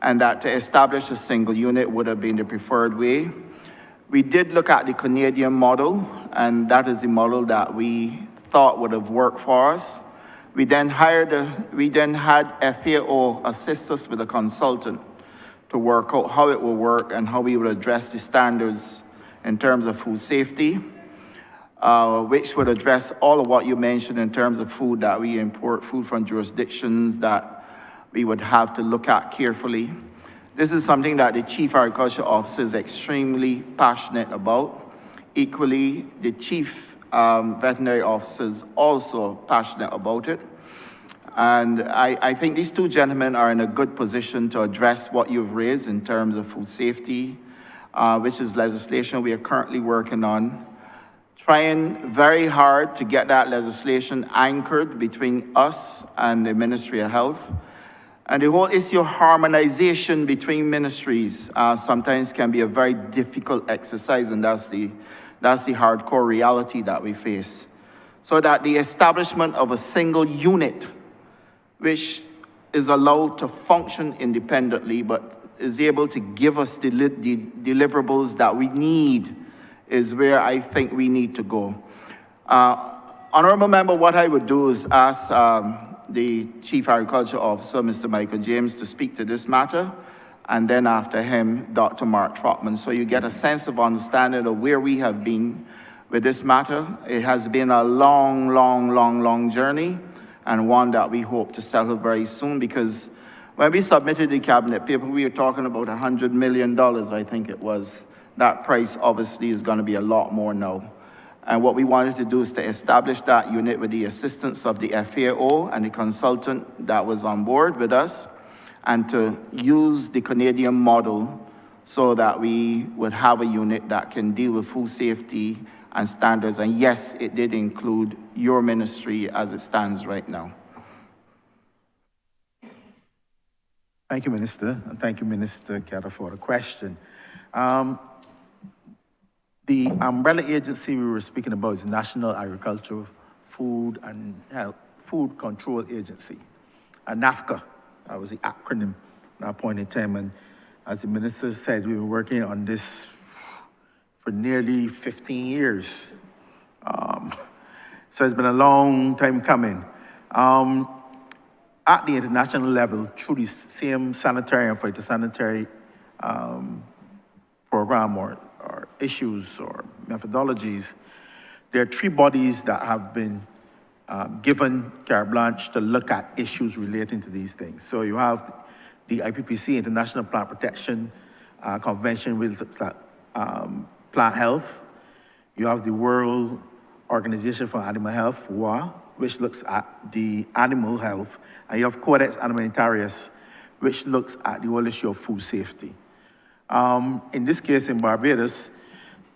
And that to establish a single unit would have been the preferred way. We did look at the Canadian model, and that is the model that we thought would have worked for us. We then had FAO assist us with a consultant to work out how it will work and how we would address the standards in terms of food safety, which would address all of what you mentioned in terms of food that we import, food from jurisdictions that we would have to look at carefully. This is something that the Chief Agriculture Officer is extremely passionate about. Equally, the Chief Veterinary Officer is also passionate about it. And I think these two gentlemen are in a good position to address what you've raised in terms of food safety, which is legislation we are currently working on, trying very hard to get that legislation anchored between us and the Ministry of Health. And the whole issue of harmonization between ministries sometimes can be a very difficult exercise, and that's the hardcore reality that we face. So that the establishment of a single unit, which is allowed to function independently, but is able to give us the deliverables that we need, is where I think we need to go. Honourable Member, what I would do is ask the Chief Agriculture Officer, Mr. Michael James, to speak to this matter, and then after him, Dr. Mark Trotman, so you get a sense of understanding of where we have been with this matter. It has been a long journey, and one that we hope to settle very soon, because when we submitted the Cabinet paper, we were talking about $100 million, I think it was. That price obviously is going to be a lot more now. And what we wanted to do is to establish that unit with the assistance of the FAO and the consultant that was on board with us, and to use the Canadian model so that we would have a unit that can deal with food safety and standards. And yes, it did include your ministry as it stands right now. Thank you, Minister, and thank you, Minister Ketter, for the question. The umbrella agency we were speaking about is National Agricultural Food and Health Food Control Agency, Nafka. That was the acronym at that point in time. And as the minister said, we were working on this for nearly 15 years. So it's been a long time coming. At the international level, through the same sanitary and phytosanitary program or issues or methodologies, there are 3 bodies that have been given carte blanche to look at issues relating to these things. So you have the IPPC, International Plant Protection Convention, which looks at plant health. You have the World Organization for Animal Health, WA, which looks at the animal health. And you have Codex Alimentarius, which looks at the whole issue of food safety. In this case, in Barbados,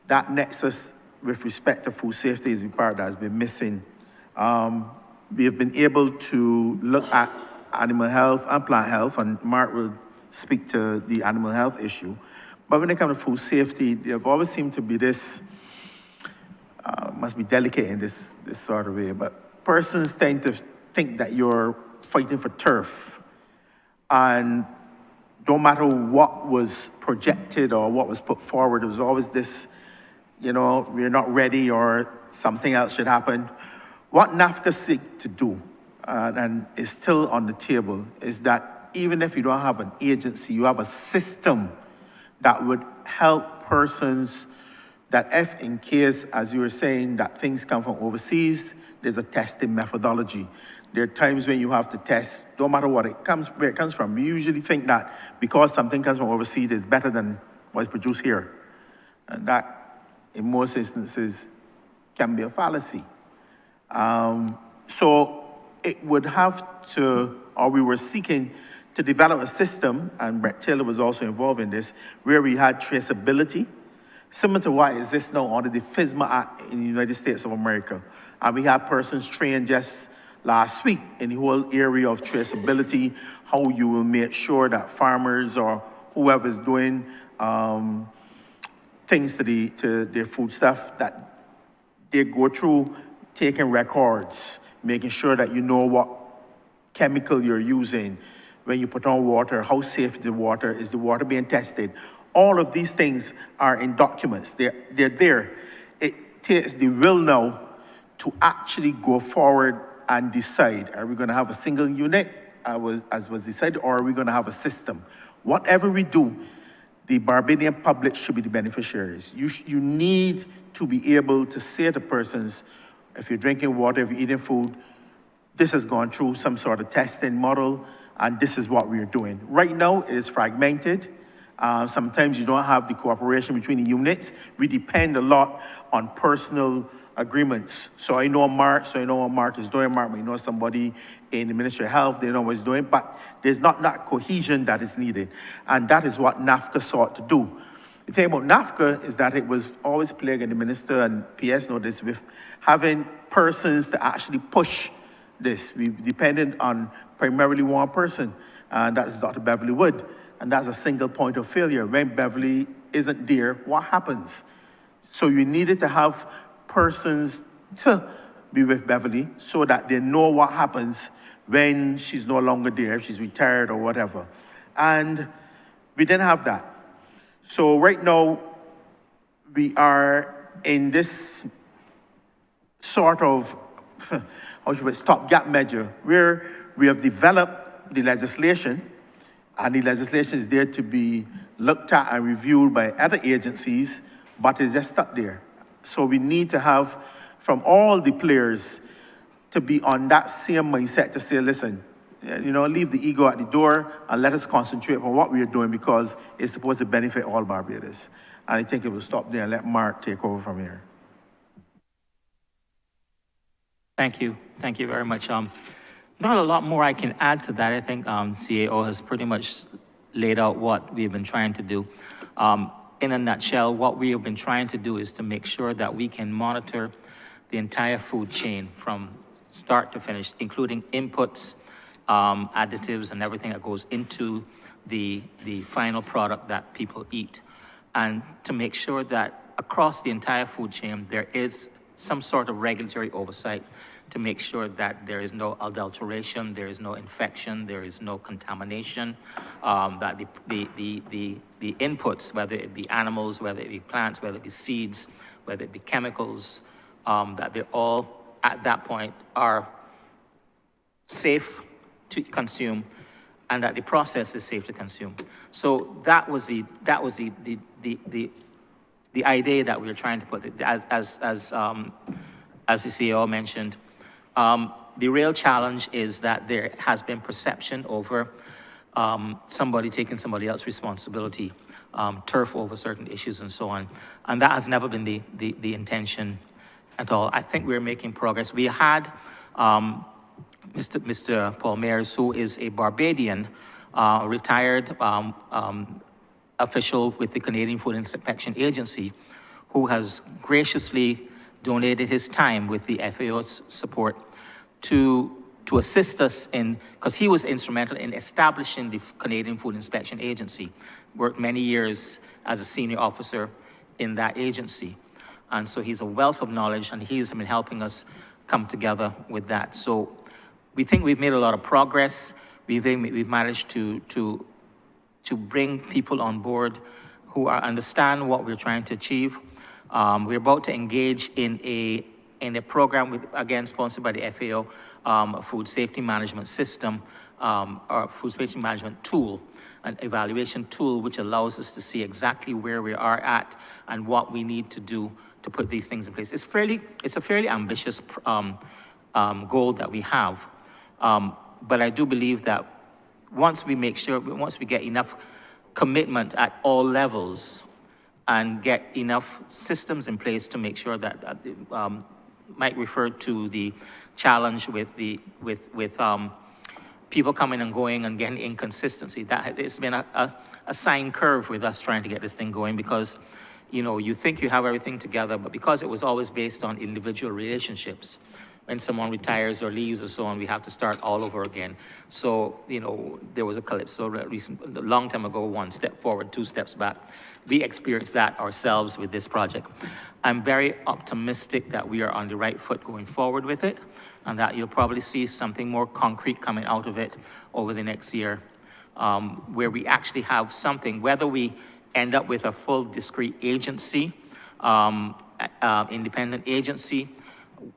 that nexus with respect to food safety is the part that has been missing. We have been able to look at animal health and plant health, and Mark will speak to the animal health issue. But when it comes to food safety, there have always seemed to be this, must be delicate in this sort of way, but persons tend to think that you're fighting for turf. And no matter what was projected or what was put forward, there was always this, you know, we're not ready or something else should happen. What Nafka seek to do, and is still on the table, is that even if you don't have an agency, you have a system that would help persons that if in case, as you were saying, that things come from overseas, there's a testing methodology. There are times when you have to test, no matter where it comes from. We usually think that because something comes from overseas, it's better than what's produced here. And that, in most instances, can be a fallacy. So it would have to, or we were seeking to develop a system, and Brett Taylor was also involved in this, where we had traceability, similar to what exists now under the FSMA Act in the United States of America. And we had persons trained just last week in the whole area of traceability, how you will make sure that farmers or whoever is doing things to their food stuff, that they go through taking records, making sure that you know what chemical you're using, when you put on water, how safe is the water being tested. All of these things are in documents, they're there. It takes the will now to actually go forward and decide, are we gonna have a single unit, as was decided, or are we gonna have a system? Whatever we do, the Barbadian public should be the beneficiaries. You need to be able to say to persons, if you're drinking water, if you're eating food, this has gone through some sort of testing model, and this is what we're doing. Right now, it is fragmented. Sometimes you don't have the cooperation between the units. We depend a lot on personal agreements. So I know Mark, so I know what Mark is doing. Mark may know somebody in the Ministry of Health, they know what he's doing, but there's not that cohesion that is needed. And that is what Nafka sought to do. The thing about Nafka is that it was always plaguing the minister, and PS noticed, with having persons to actually push this. We depended on primarily one person, and that is Dr. Beverly Wood. And that's a single point of failure. When Beverly isn't there, what happens? So you needed to have persons to be with Beverly so that they know what happens when she's no longer there, if she's retired or whatever. And we didn't have that. So right now, we are in this sort of, how should we say, stopgap measure, where we have developed the legislation, and the legislation is there to be looked at and reviewed by other agencies, but it's just stuck there. So we need to have, from all the players, to be on that same mindset to say, listen, you know, leave the ego at the door and let us concentrate on what we are doing, because it's supposed to benefit all Barbados. And I think it will stop there and let Mark take over from here. Thank you. Thank you very much. Not a lot more I can add to that. I think CAO has pretty much laid out what we've been trying to do. In a nutshell, what we have been trying to do is to make sure that we can monitor the entire food chain from start to finish, including inputs, additives, and everything that goes into the final product that people eat. And to make sure that across the entire food chain, there is some sort of regulatory oversight to make sure that there is no adulteration, there is no infection, there is no contamination, that the inputs, whether it be animals, whether it be plants, whether it be seeds, whether it be chemicals, that they're all at that point are safe to consume, and that the process is safe to consume. So that was the idea that we were trying to put, as the CEO mentioned. The real challenge is that there has been perception over somebody taking somebody else's responsibility, turf over certain issues and so on. And that has never been the intention at all. I think we're making progress. We had Mr. Paul Mayers, who is a Barbadian, retired official with the Canadian Food Inspection Agency, who has graciously donated his time with the FAO's support to assist us in, because he was instrumental in establishing the Canadian Food Inspection Agency, worked many years as a senior officer in that agency. And so he's a wealth of knowledge, and he's been helping us come together with that. So we think we've made a lot of progress. We've managed to bring people on board who understand what we're trying to achieve. We're about to engage in a program again sponsored by the FAO, a food safety management system, or food safety management tool, an evaluation tool which allows us to see exactly where we are at and what we need to do to put these things in place. It's a fairly ambitious goal that we have, but I do believe that once we get enough commitment at all levels and get enough systems in place to make sure that Mike referred to the challenge with people coming and going and getting inconsistency. That it's been a sine curve with us trying to get this thing going, because you think you have everything together, but because it was always based on individual relationships, when someone retires or leaves or so on, we have to start all over again. So, there was a calypso a long time ago, 1 step forward, 2 steps back. We experienced that ourselves with this project. I'm very optimistic that we are on the right foot going forward with it, and that you'll probably see something more concrete coming out of it over the next year, where we actually have something, whether we end up with a full discrete agency, independent agency,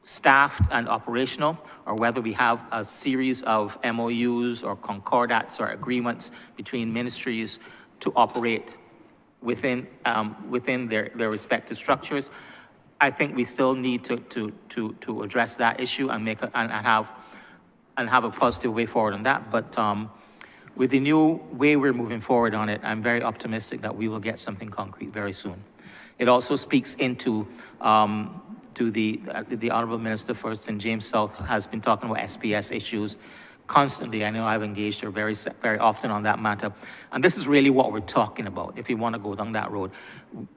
staffed and operational, or whether we have a series of MOUs or concordats or agreements between ministries to operate within their respective structures. I think we still need to address that issue and have a positive way forward on that. But with the new way we're moving forward on it, I'm very optimistic that we will get something concrete very soon. It also speaks into to the Honourable Minister for St. James South has been talking about SPS issues constantly. I know I've engaged her very often on that matter. And this is really what we're talking about, if you want to go down that road.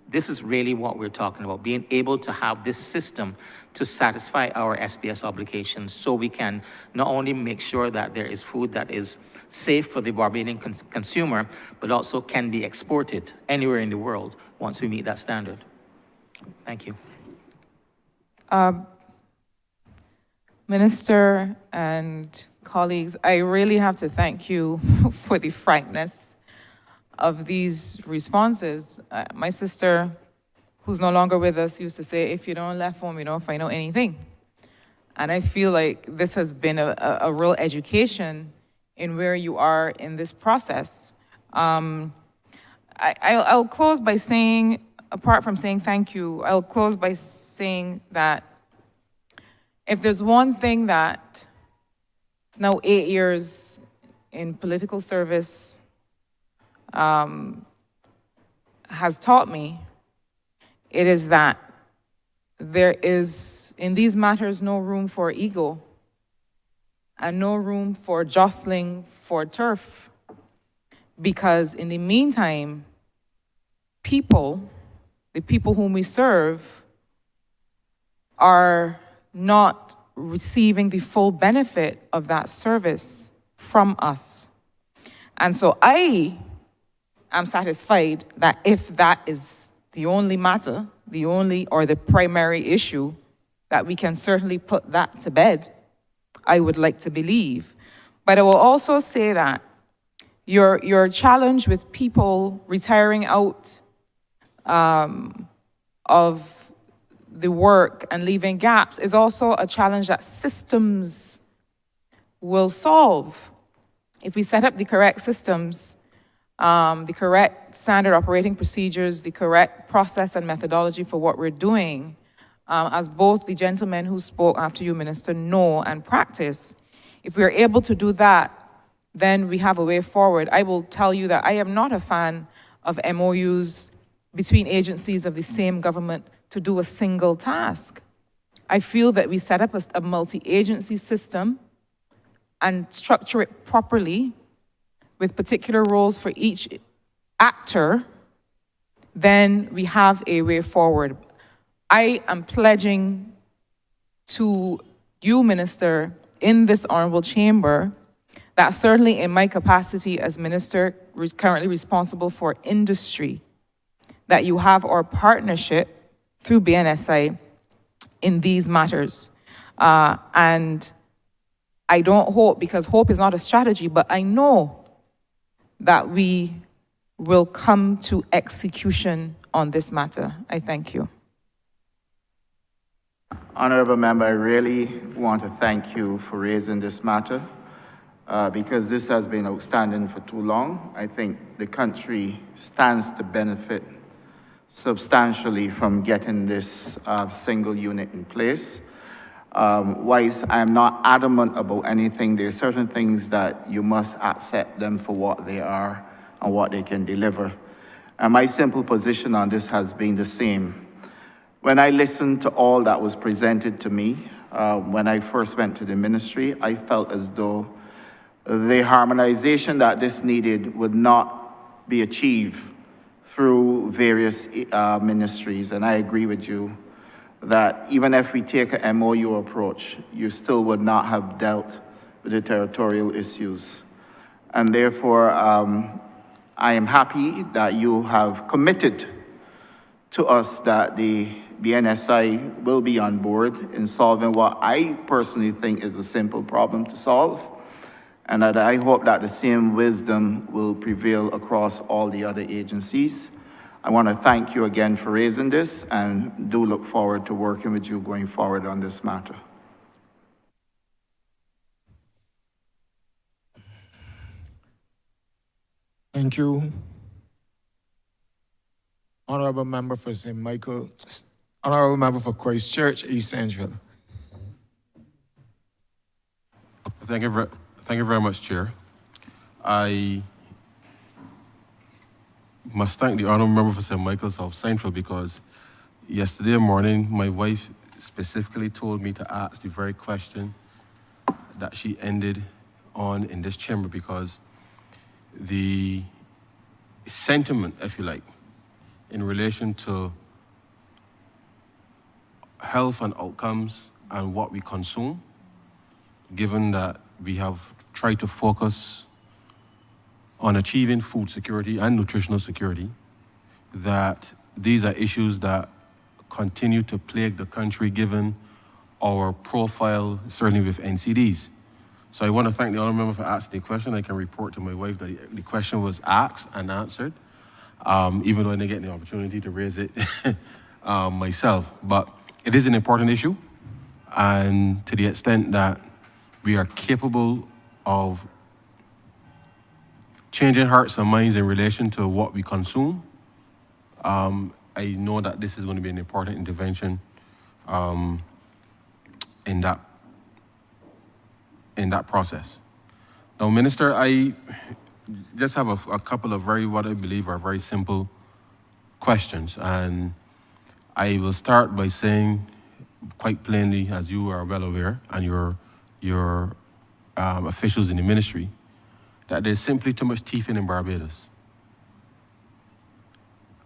This is really what we're talking about, being able to have this system to satisfy our SPS obligations, so we can not only make sure that there is food that is safe for the Barbadian consumer, but also can be exported anywhere in the world once we meet that standard. Thank you. Minister and colleagues, I really have to thank you for the frankness of these responses. My sister, who's no longer with us, used to say, if you don't left home, you don't find out anything. And I feel like this has been a real education in where you are in this process. I'll close by saying, apart from saying thank you, I'll close by saying that if there's one thing that it's now 8 years in political service has taught me, it is that there is, in these matters, no room for ego and no room for jostling for turf. Because in the meantime, the people whom we serve, are not receiving the full benefit of that service from us. And so I am satisfied that if that is the only matter, the primary issue, that we can certainly put that to bed, I would like to believe. But I will also say that your challenge with people retiring out of the work and leaving gaps is also a challenge that systems will solve. If we set up the correct systems, the correct standard operating procedures, the correct process and methodology for what we're doing, as both the gentlemen who spoke after you, Minister, know and practice, if we're able to do that, then we have a way forward. I will tell you that I am not a fan of MOUs between agencies of the same government to do a single task. I feel that we set up a multi-agency system and structure it properly with particular roles for each actor, then we have a way forward. I am pledging to you, Minister, in this honorable chamber, that certainly in my capacity as Minister currently responsible for industry, that you have our partnership through BNSI in these matters. And I don't hope, because hope is not a strategy, but I know that we will come to execution on this matter. I thank you. Honourable Member, I really want to thank you for raising this matter because this has been outstanding for too long. I think the country stands to benefit substantially from getting this single unit in place. Whilst I am not adamant about anything, there are certain things that you must accept them for what they are and what they can deliver. And my simple position on this has been the same. When I listened to all that was presented to me, when I first went to the ministry, I felt as though the harmonization that this needed would not be achieved through various ministries. And I agree with you that even if we take an MOU approach, you still would not have dealt with the territorial issues. And therefore, I am happy that you have committed to us that the BNSI will be on board in solving what I personally think is a simple problem to solve, and that I hope that the same wisdom will prevail across all the other agencies. I want to thank you again for raising this and do look forward to working with you going forward on this matter. Thank you. Honourable Member for St. Michael, Honourable Member for Christchurch, East Central. Thank you very much, Chair. I must thank the Honourable Member for St. Michael, South Central, because yesterday morning, my wife specifically told me to ask the very question that she ended on in this chamber, because the sentiment, if you like, in relation to health and outcomes and what we consume, given that we have tried to focus on achieving food security and nutritional security, that these are issues that continue to plague the country given our profile, certainly with NCDs. So I want to thank the Honourable Member for asking the question. I can report to my wife that the question was asked and answered, even though I didn't get the opportunity to raise it myself. But it is an important issue, and to the extent that we are capable of changing hearts and minds in relation to what we consume, I know that this is going to be an important intervention in that process. Now, Minister, I just have a couple of what I believe are very simple questions, and I will start by saying quite plainly, as you are well aware, and your officials in the ministry, that there's simply too much teeth in Barbados.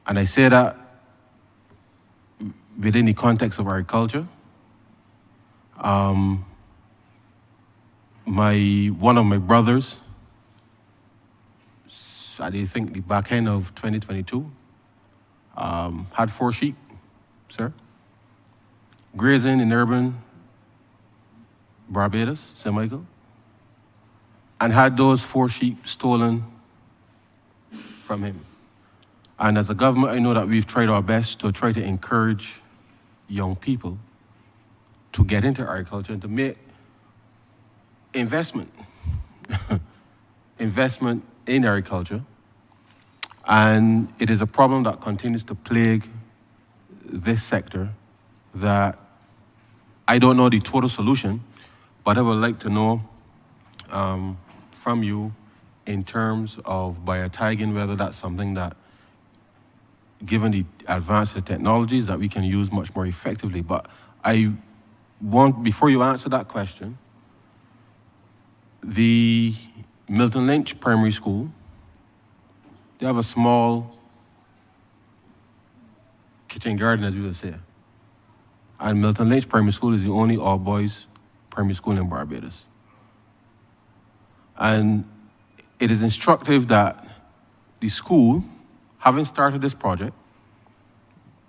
And I say that within the context of agriculture. One of my brothers, I think the back end of 2022, had 4 sheep, sir, grazing in urban Barbados, St. Michael, and had those 4 sheep stolen from him. And as a government, I know that we've tried our best to try to encourage young people to get into agriculture and to make investment in agriculture. And it is a problem that continues to plague this sector that I don't know the total solution, but I would like to know from you in terms of biotagging, whether that's something that, given the advance of technologies, that we can use much more effectively. But I want, before you answer that question, the Milton Lynch Primary School, they have a small kitchen garden, as we would say. And Milton Lynch Primary School is the only all-boys primary school in Barbados. And it is instructive that the school, having started this project,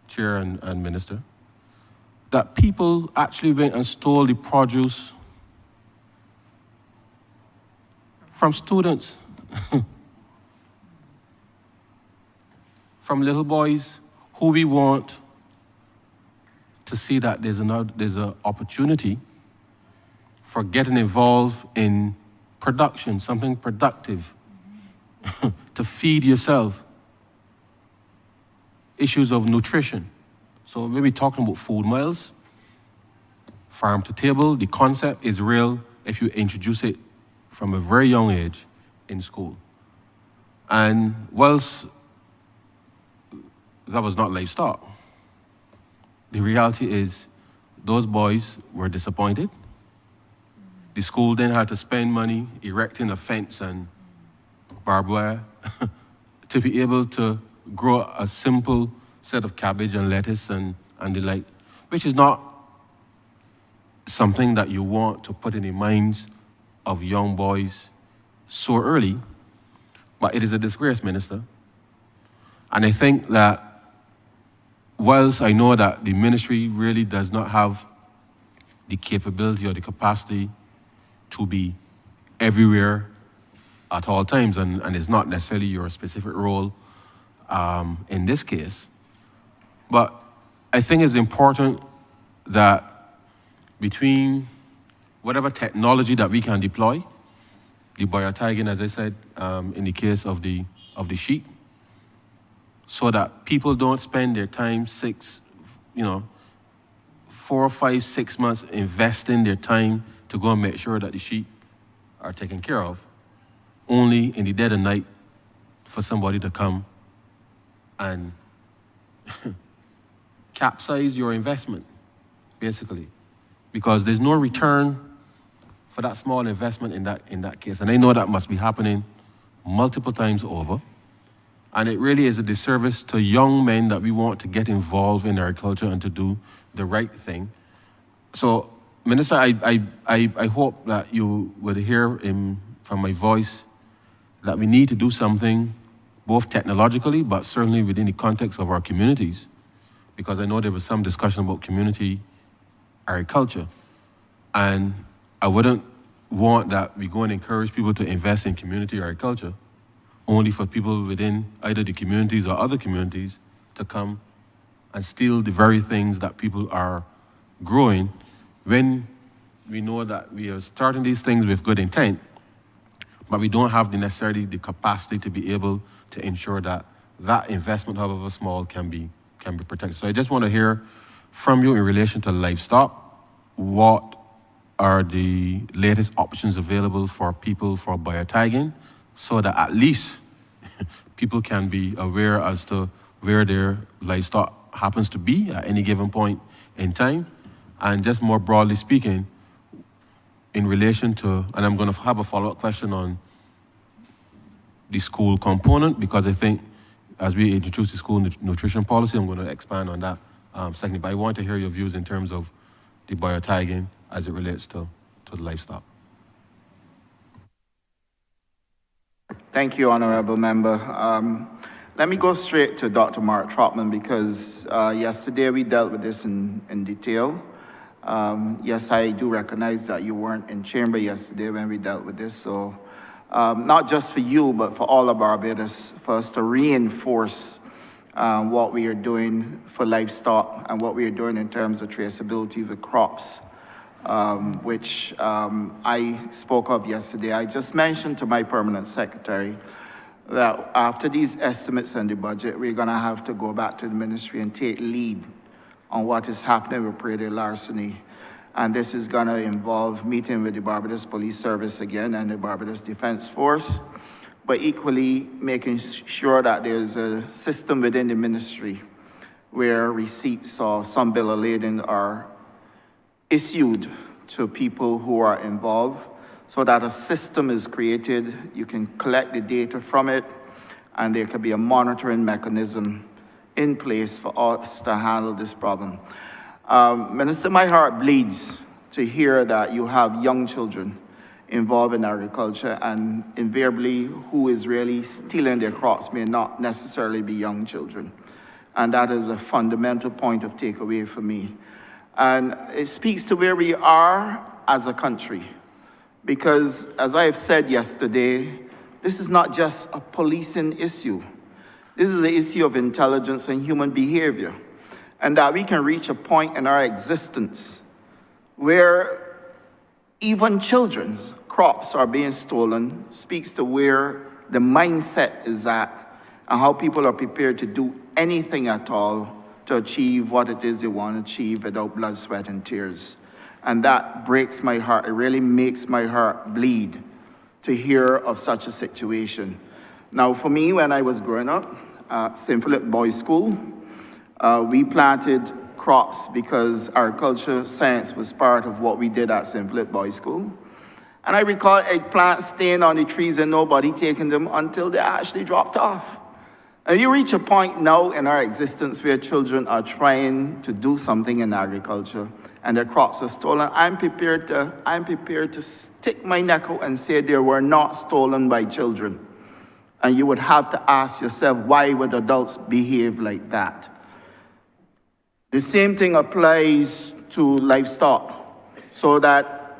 Chair and Minister, that people actually went and stole the produce from students, from little boys who we want to see that there's an opportunity for getting involved in production, something productive, to feed yourself. Issues of nutrition. So when we're talking about food miles, farm to table, the concept is real if you introduce it from a very young age in school. And whilst that was not livestock, the reality is those boys were disappointed. The school then had to spend money erecting a fence and barbed wire to be able to grow a simple set of cabbage and lettuce and the like, which is not something that you want to put in the minds of young boys so early, but it is a disgrace, Minister. And I think that whilst I know that the ministry really does not have the capability or the capacity to be everywhere at all times, and it's not necessarily your specific role in this case, but I think it's important that between whatever technology that we can deploy, the biotagging, as I said, in the case of the sheep, so that people don't spend their time 4, 5, 6 months investing their time to go and make sure that the sheep are taken care of, only in the dead of night for somebody to come and capsize your investment, basically, because there's no return for that small investment in that case. And I know that must be happening multiple times over. And it really is a disservice to young men that we want to get involved in agriculture and to do the right thing. So, Minister, I hope that you would hear from my voice that we need to do something, both technologically, but certainly within the context of our communities, because I know there was some discussion about community agriculture. And I wouldn't want that we go and encourage people to invest in community agriculture only for people within either the communities or other communities to come and steal the very things that people are growing, when we know that we are starting these things with good intent, but we don't have necessarily the capacity to be able to ensure that that investment, however small, can be protected. So I just want to hear from you in relation to livestock. What are the latest options available for people for biotagging, so that at least people can be aware as to where their livestock happens to be at any given point in time. And just more broadly speaking, in relation to, and I'm going to have a follow-up question on the school component, because I think as we introduce the school nutrition policy, I'm going to expand on that secondly. But I want to hear your views in terms of the biotagging as it relates to the livestock. Thank you, Honourable Member. Let me go straight to Dr. Mark Trotman, because yesterday we dealt with this in detail. Yes, I do recognize that you weren't in chamber yesterday when we dealt with this, so not just for you, but for all of Barbados, for us to reinforce what we are doing for livestock and what we are doing in terms of traceability with crops, which I spoke of yesterday. I just mentioned to my permanent secretary that after these estimates and the budget, we're going to have to go back to the ministry and take lead on what is happening with prairie larceny. And this is going to involve meeting with the Barbados Police Service again and the Barbados Defense Force, but equally making sure that there's a system within the ministry where receipts or some bill of lading are issued to people who are involved, so that a system is created, you can collect the data from it, and there could be a monitoring mechanism in place for us to handle this problem. Minister, my heart bleeds to hear that you have young children involved in agriculture, and invariably who is really stealing their crops may not necessarily be young children. And that is a fundamental point of takeaway for me. And it speaks to where we are as a country. Because as I have said yesterday, this is not just a policing issue. This is an issue of intelligence and human behavior. And that we can reach a point in our existence where even children's crops are being stolen speaks to where the mindset is at and how people are prepared to do anything at all to achieve what it is they want to achieve without blood, sweat, and tears. And that breaks my heart. It really makes my heart bleed to hear of such a situation. Now, for me, when I was growing up at St. Philip Boys School, we planted crops because agriculture science was part of what we did at St. Philip Boys School. And I recall eggplants staying on the trees and nobody taking them until they actually dropped off. And you reach a point now in our existence where children are trying to do something in agriculture and their crops are stolen. I'm prepared to stick my neck out and say they were not stolen by children. And you would have to ask yourself, why would adults behave like that? The same thing applies to livestock, so that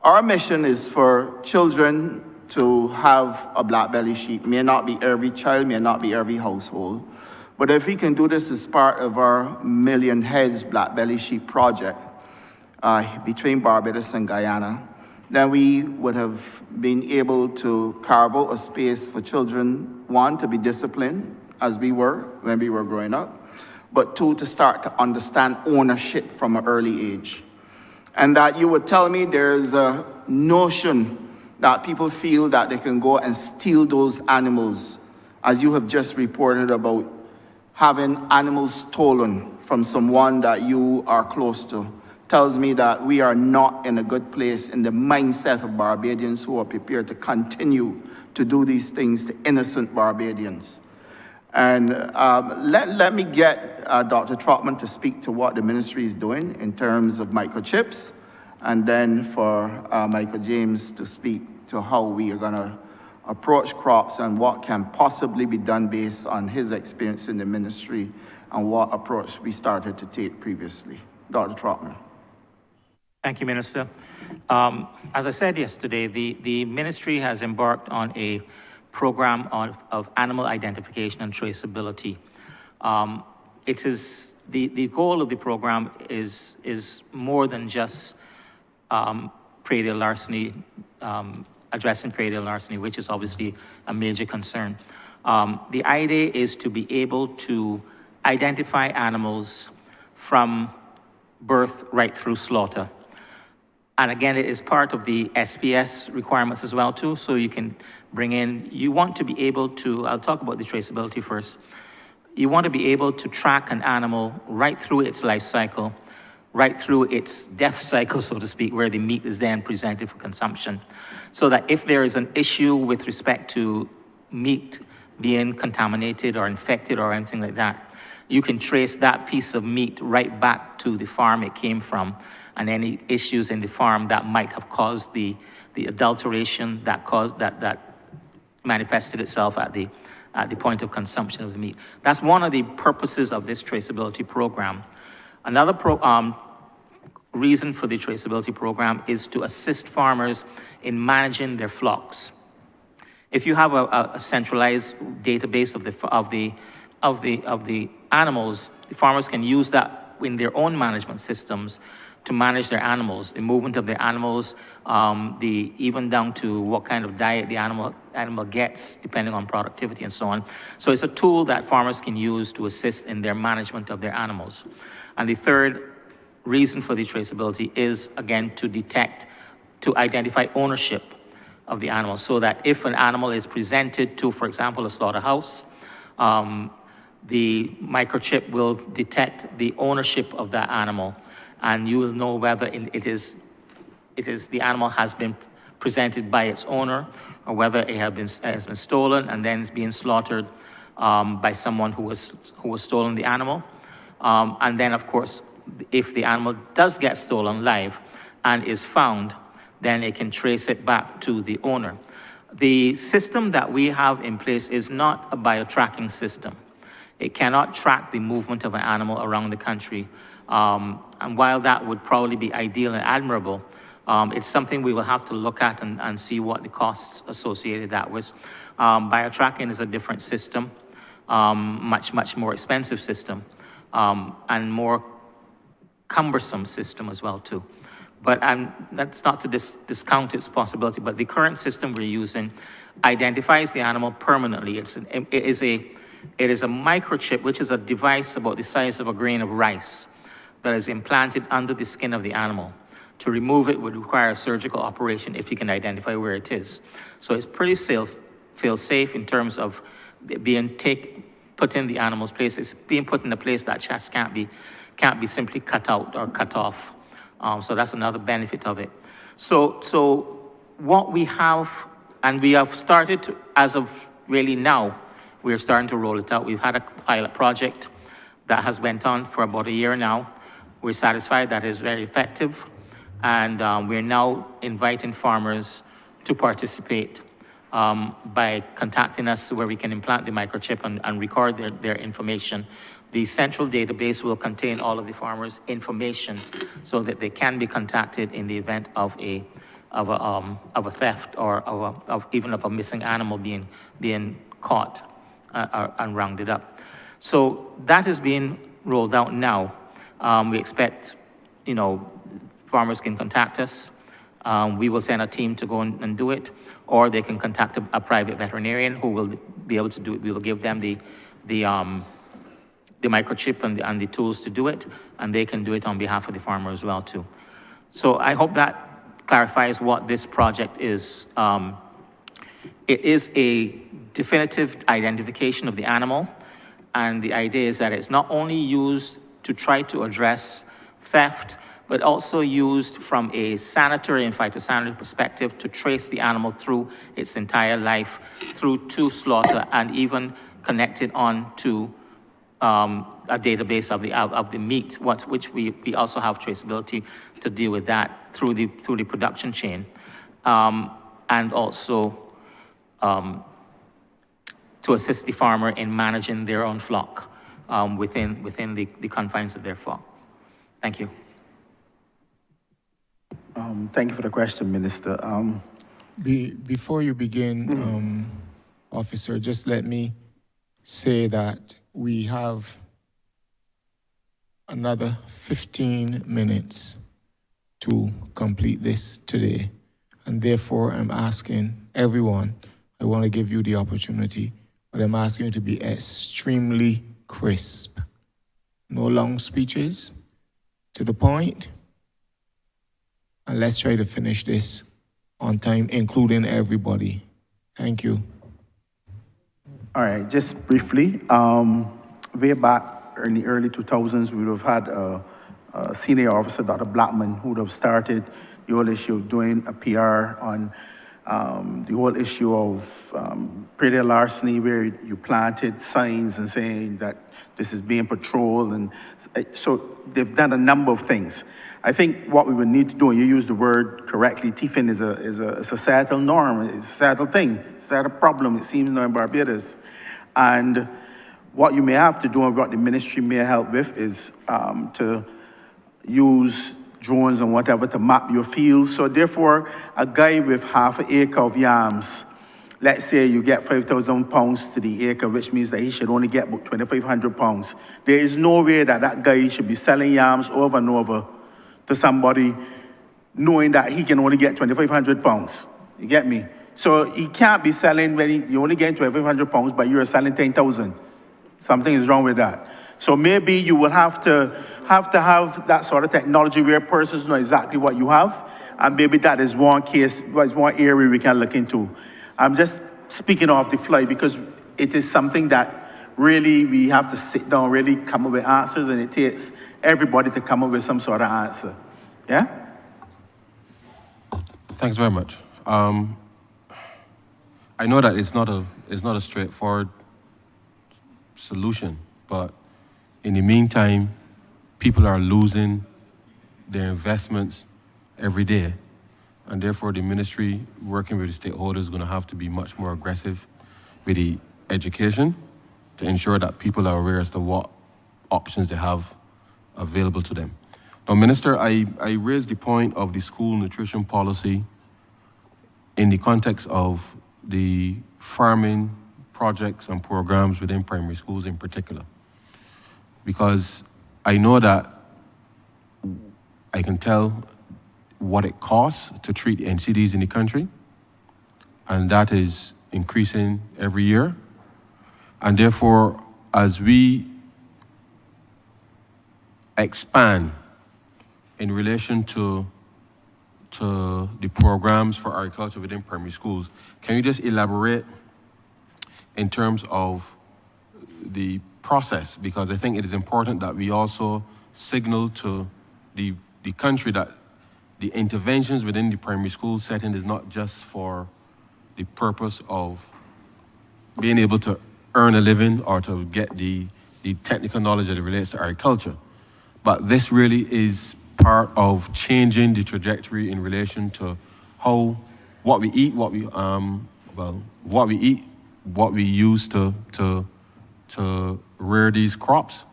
our mission is for children to have a black belly sheep. May not be every child, may not be every household. But if we can do this as part of our Million Heads Black Belly Sheep project between Barbados and Guyana, then we would have been able to carve out a space for children, one, to be disciplined, as we were when we were growing up, but two, to start to understand ownership from an early age. And that you would tell me there's a notion that people feel that they can go and steal those animals, as you have just reported about having animals stolen from someone that you are close to, tells me that we are not in a good place in the mindset of Barbadians who are prepared to continue to do these things to innocent Barbadians. And let me get Dr. Trotman to speak to what the ministry is doing in terms of microchips, and then for Michael James to speak to how we are going to approach crops and what can possibly be done based on his experience in the ministry and what approach we started to take previously. Dr. Trotman. Thank you, Minister. As I said yesterday, the ministry has embarked on a program of animal identification and traceability. It is the goal of the program is more than just prairie larceny, addressing prairie larceny, which is obviously a major concern. The idea is to be able to identify animals from birth right through slaughter. And again, it is part of the SPS requirements as well too, so you can bring in, you want to be able to, I'll talk about the traceability first. you want to be able to track an animal right through its life cycle, right through its death cycle, so to speak, where the meat is then presented for consumption. So that if there is an issue with respect to meat being contaminated or infected or anything like that, you can trace that piece of meat right back to the farm it came from, and any issues in the farm that might have caused the adulteration that manifested itself at the point of consumption of the meat. That's one of the purposes of this traceability program. Another reason for the traceability program is to assist farmers in managing their flocks. If you have a centralized database of the animals, the farmers can use that in their own management systems to manage their animals, the movement of their animals, even down to what kind of diet the animal gets, depending on productivity and so on. So it's a tool that farmers can use to assist in their management of their animals. And the third reason for the traceability is, again, to identify ownership of the animal, so that if an animal is presented to, for example, a slaughterhouse, the microchip will detect the ownership of that animal, and you will know whether the animal has been presented by its owner, or whether it has been stolen and then is being slaughtered by someone who was stolen the animal. And then, of course, if the animal does get stolen live and is found, then it can trace it back to the owner. The system that we have in place is not a biotracking system. It cannot track the movement of an animal around the country. And while that would probably be ideal and admirable, it's something we will have to look at and see what the costs associated that with. Biotracking is a different system, much more expensive system, and more cumbersome system as well too. But that's not to discount its possibility, but the current system we're using identifies the animal permanently. It is a microchip, which is a device about the size of a grain of rice that is implanted under the skin of the animal. To remove it would require a surgical operation if you can identify where it is. So it's pretty safe in terms of being put in the animal's place. It's being put in a place that just can't be simply cut out or cut off. So that's another benefit of it. So what we have, and we have started to, as of really now, we're starting to roll it out. We've had a pilot project that has went on for about a year now. We're satisfied that it's very effective, and we're now inviting farmers to participate by contacting us where we can implant the microchip and record their information. The central database will contain all of the farmers' information so that they can be contacted in the event of a theft or even of a missing animal being caught and rounded up. So that is being rolled out now. We expect, farmers can contact us. We will send a team to go and do it, or they can contact a private veterinarian who will be able to do it. We will give them the microchip and the tools to do it, and they can do it on behalf of the farmer as well too. So I hope that clarifies what this project is. It is a definitive identification of the animal, and the idea is that it's not only used to try to address theft, but also used from a sanitary and phytosanitary perspective to trace the animal through its entire life, through to slaughter, and even connect it on to a database of the meat, which we also have traceability to deal with that through the production chain, and also to assist the farmer in managing their own flock within the confines of their flock. Thank you. Thank you for the question, Minister. Before you begin, Officer, just let me say that we have another 15 minutes to complete this today. And therefore, I'm asking everyone, I want to give you the opportunity, but I'm asking you to be extremely crisp. No long speeches, to the point, and let's try to finish this on time, including everybody. Thank you. All right, just briefly, way back in the early 2000s, we would have had a senior officer, Dr. Blackman, who would have started the whole issue of doing a PR on the whole issue of prairie larceny, where you planted signs and saying that this is being patrolled. And so they've done a number of things. I think what we would need to do, and you use the word correctly, thieving is a societal norm, it's a societal thing, it's a societal problem, it seems now in Barbados. And what you may have to do, and what the ministry may help with, is to use drones and whatever to map your fields. So therefore, a guy with half an acre of yams, let's say you get 5,000 pounds to the acre, which means that he should only get about 2,500 pounds. There is no way that that guy should be selling yams over and over to somebody knowing that he can only get 2,500 pounds. You get me? So he can't be selling when you only get 2,500 pounds, but you're selling 10,000. Something is wrong with that. So maybe you will have to have that sort of technology where persons know exactly what you have, and maybe that is one case, one area we can look into. I'm just speaking off the fly because it is something that really we have to sit down, really come up with answers, and it takes everybody to come up with some sort of answer. Yeah? Thanks very much. I know that it's not a straightforward solution, but in the meantime, people are losing their investments every day, and therefore the ministry, working with the stakeholders, is going to have to be much more aggressive with the education to ensure that people are aware as to what options they have available to them. Now, Minister, I raised the point of the school nutrition policy in the context of the farming projects and programs within primary schools in particular, because I know that I can tell what it costs to treat NCDs in the country, and that is increasing every year. And therefore, as we expand in relation to the programs for agriculture within primary schools, can you just elaborate in terms of the process? Because I think it is important that we also signal to the country that the interventions within the primary school setting is not just for the purpose of being able to earn a living or to get the technical knowledge that relates to agriculture, but this really is part of changing the trajectory in relation to how what we eat, what we use to rear these crops,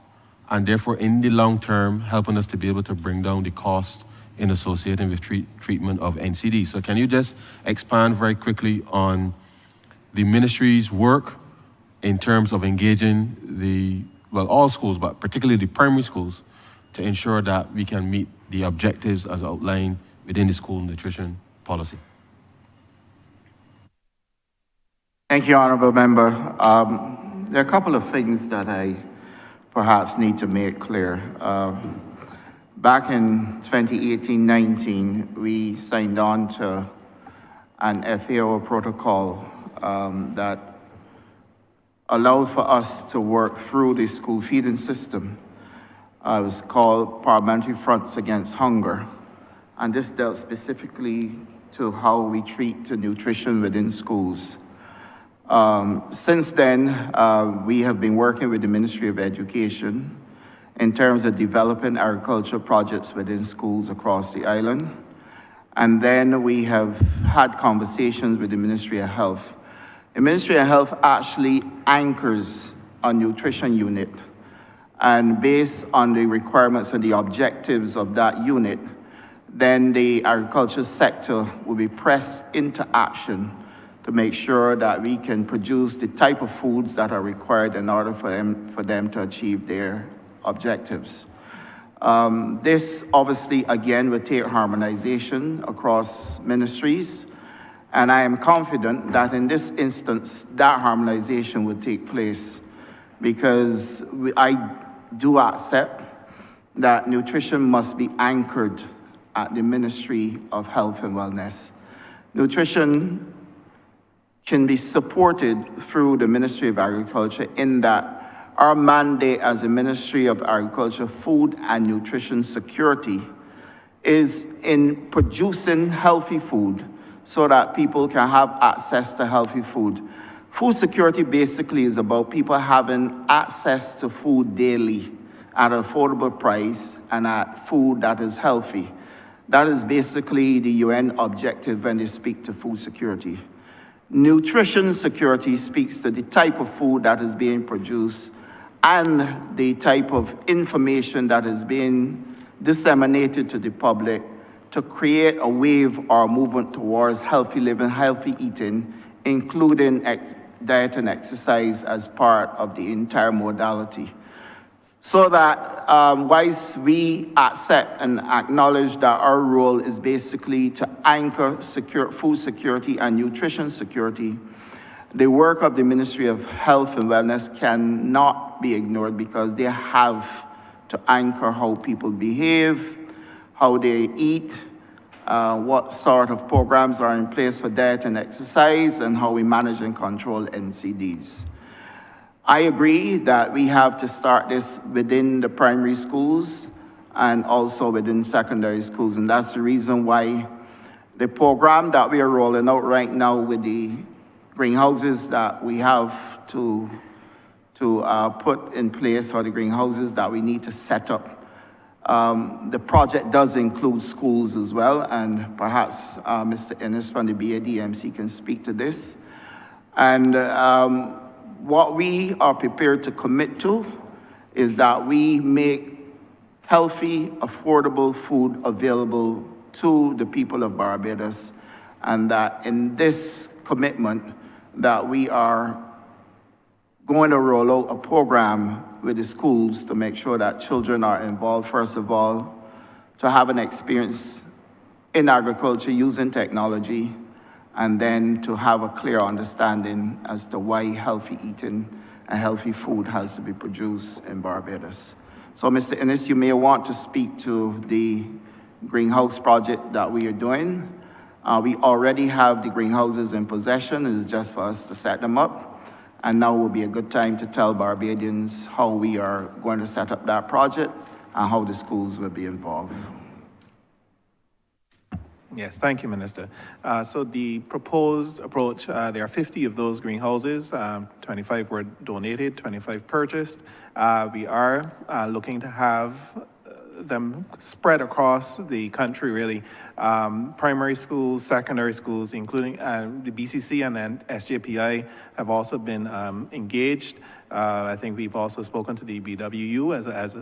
and therefore in the long term helping us to be able to bring down the cost in associating with treatment of NCD. So can you just expand very quickly on the ministry's work in terms of engaging all schools, but particularly the primary schools, to ensure that we can meet the objectives as outlined within the school nutrition policy? Thank you, Honourable Member. There are a couple of things that I perhaps need to make clear. Back in 2018-19, we signed on to an FAO protocol that allowed for us to work through the school feeding system. It was called Parliamentary Fronts Against Hunger, and this dealt specifically to how we treat nutrition within schools. Since then, we have been working with the Ministry of Education in terms of developing agricultural projects within schools across the island. And then we have had conversations with the Ministry of Health. The Ministry of Health actually anchors a nutrition unit, and based on the requirements and the objectives of that unit, then the agricultural sector will be pressed into action to make sure that we can produce the type of foods that are required in order for them to achieve their objectives. This obviously, again, will take harmonization across ministries, and I am confident that in this instance, that harmonization will take place, because I do accept that nutrition must be anchored at the Ministry of Health and Wellness. Nutrition can be supported through the Ministry of Agriculture in that Our mandate as the Ministry of Agriculture, Food and Nutrition Security is in producing healthy food so that people can have access to healthy food. Food security basically is about people having access to food daily at an affordable price and at food that is healthy. That is basically the UN objective when they speak to food security. Nutrition security speaks to the type of food that is being produced and the type of information that is being disseminated to the public to create a wave or movement towards healthy living, healthy eating, including diet and exercise as part of the entire modality. So that whilst we accept and acknowledge that our role is basically to anchor food security and nutrition security, the work of the Ministry of Health and Wellness cannot be ignored because they have to anchor how people behave, how they eat, what sort of programs are in place for diet and exercise, and how we manage and control NCDs. I agree that we have to start this within the primary schools and also within secondary schools, and that's the reason why the program that we are rolling out right now with the greenhouses that we have to put in place, or the greenhouses that we need to set up. The project does include schools as well, and perhaps Mr. Ennis from the BADMC can speak to this. And what we are prepared to commit to is that we make healthy, affordable food available to the people of Barbados, and that in this commitment that we are going to roll out a program with the schools to make sure that children are involved, first of all, to have an experience in agriculture using technology, and then to have a clear understanding as to why healthy eating and healthy food has to be produced in Barbados. So, Mr. Ennis, you may want to speak to the greenhouse project that we are doing. We already have the greenhouses in possession. It's just for us to set them up. And now will be a good time to tell Barbadians how we are going to set up that project and how the schools will be involved. Yes, thank you, Minister. So the proposed approach, there are 50 of those greenhouses, 25 were donated, 25 purchased. We are looking to have them spread across the country, really. Primary schools, secondary schools, including the BCC and then SJPI have also been engaged. I think we've also spoken to the BWU as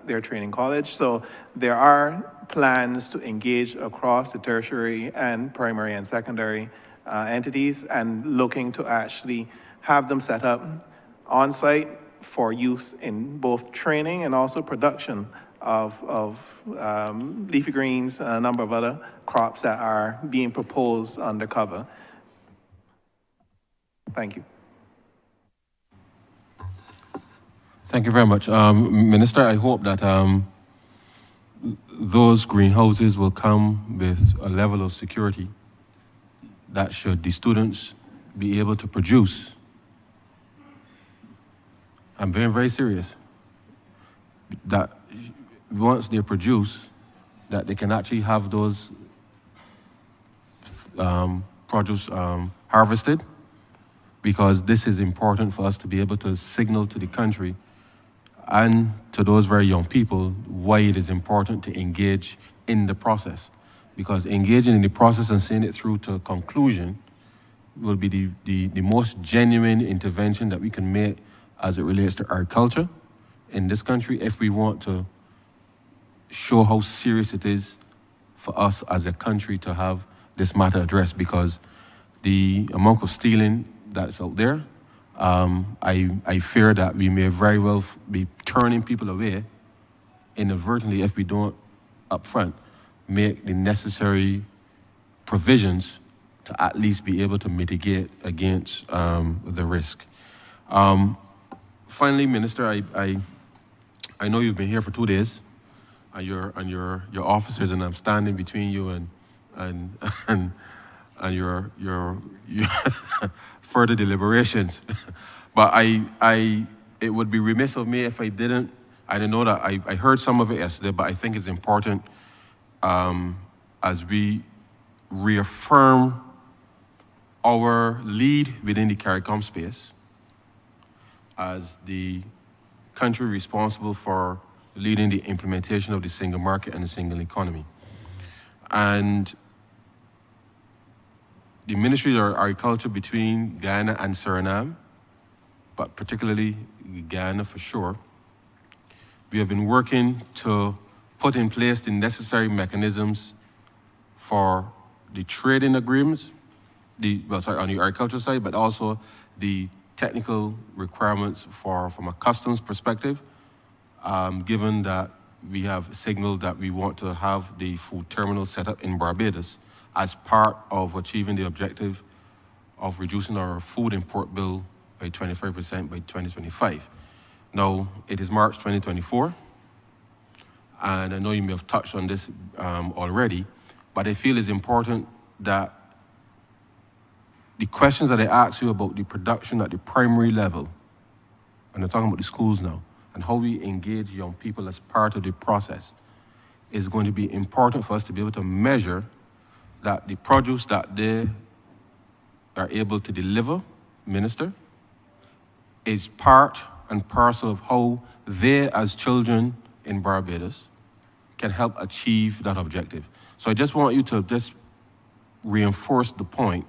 their training college. So there are plans to engage across the tertiary and primary and secondary entities, and looking to actually have them set up on site for use in both training and also production of leafy greens and a number of other crops that are being proposed under cover. Thank you. Thank you very much. Minister, I hope that those greenhouses will come with a level of security that should the students be able to produce. I'm being very serious. That once they produce, that they can actually have those produce harvested, because this is important for us to be able to signal to the country and to those very young people why it is important to engage in the process. Because engaging in the process and seeing it through to conclusion will be the most genuine intervention that we can make as it relates to agriculture in this country, if we want to show how serious it is for us as a country to have this matter addressed. Because the amount of stealing that's out there, I fear that we may very well be turning people away inadvertently if we don't upfront make the necessary provisions to at least be able to mitigate against the risk. Finally, Minister, I know you've been here for 2 days, and your officers, and I'm standing between you and your further deliberations. But I it would be remiss of me if I didn't. I didn't know that I heard some of it yesterday, but I think it's important as we reaffirm our lead within the CARICOM space as the country responsible for leading the implementation of the single market and the single economy. And the Ministry of Agriculture between Guyana and Suriname, but particularly Guyana for sure, we have been working to put in place the necessary mechanisms for the trading agreements, on the agriculture side, but also the technical requirements from a customs perspective, given that we have signaled that we want to have the food terminal set up in Barbados as part of achieving the objective of reducing our food import bill by 25% by 2025. Now, it is March 2024, and I know you may have touched on this already, but I feel it's important that the questions that I asked you about the production at the primary level, and I'm talking about the schools now, and how we engage young people as part of the process, is going to be important for us to be able to measure that the produce that they are able to deliver, Minister, is part and parcel of how they, as children in Barbados, can help achieve that objective. So I just want you to just reinforce the point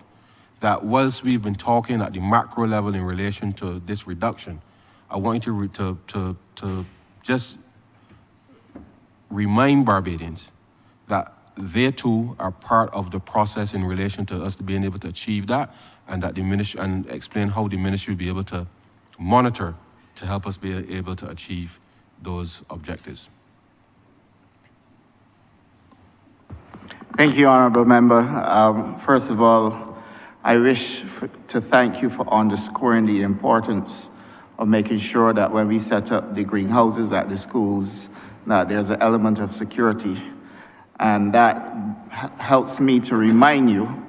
that whilst we've been talking at the macro level in relation to this reduction, I want you to just remind Barbadians that they too are part of the process in relation to us being able to achieve that, and that the ministry, and explain how the ministry will be able to monitor to help us be able to achieve those objectives. Thank you, Honourable Member. First of all, I wish to thank you for underscoring the importance of making sure that when we set up the greenhouses at the schools, that there's an element of security. And that helps me to remind you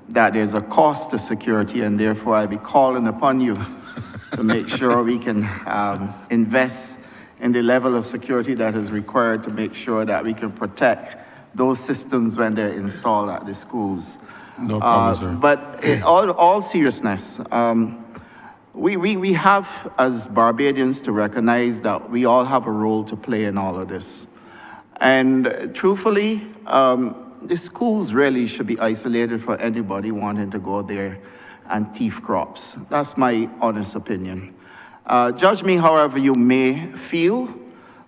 that there's a cost to security, and therefore I'll be calling upon you to make sure we can invest in the level of security that is required to make sure that we can protect those systems when they're installed at the schools. No problem, sir. But in all seriousness, we have, as Barbadians, to recognize that we all have a role to play in all of this. And truthfully, the schools really should be isolated for anybody wanting to go there and thief crops. That's my honest opinion. Judge me however you may feel,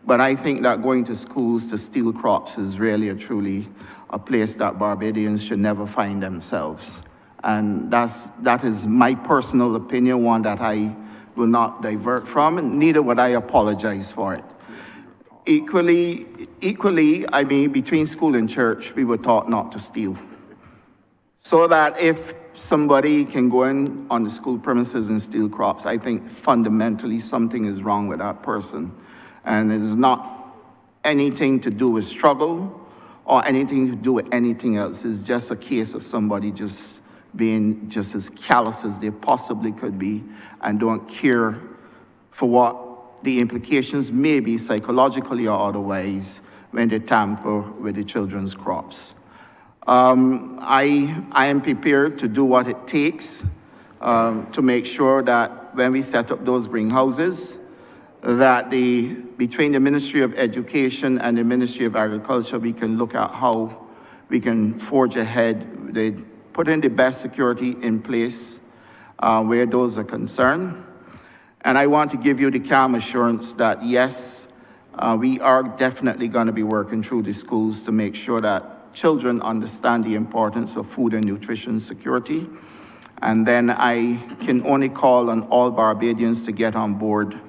but I think that going to schools to steal crops is really truly a place that Barbadians should never find themselves. And that is my personal opinion, one that I will not divert from, and neither would I apologize for it. Equally, I mean, between school and church, we were taught not to steal. So that if somebody can go in on the school premises and steal crops, I think fundamentally something is wrong with that person. And it is not anything to do with struggle or anything to do with anything else. It's just a case of somebody just being just as callous as they possibly could be and don't care for what the implications may be psychologically or otherwise when they tamper with the children's crops. I am prepared to do what it takes to make sure that when we set up those greenhouses, that between the Ministry of Education and the Ministry of Agriculture, we can look at how we can forge ahead. They put in the best security in place where those are concerned. And I want to give you the calm assurance that yes, we are definitely going to be working through the schools to make sure that children understand the importance of food and nutrition security. And then I can only call on all Barbadians to get on board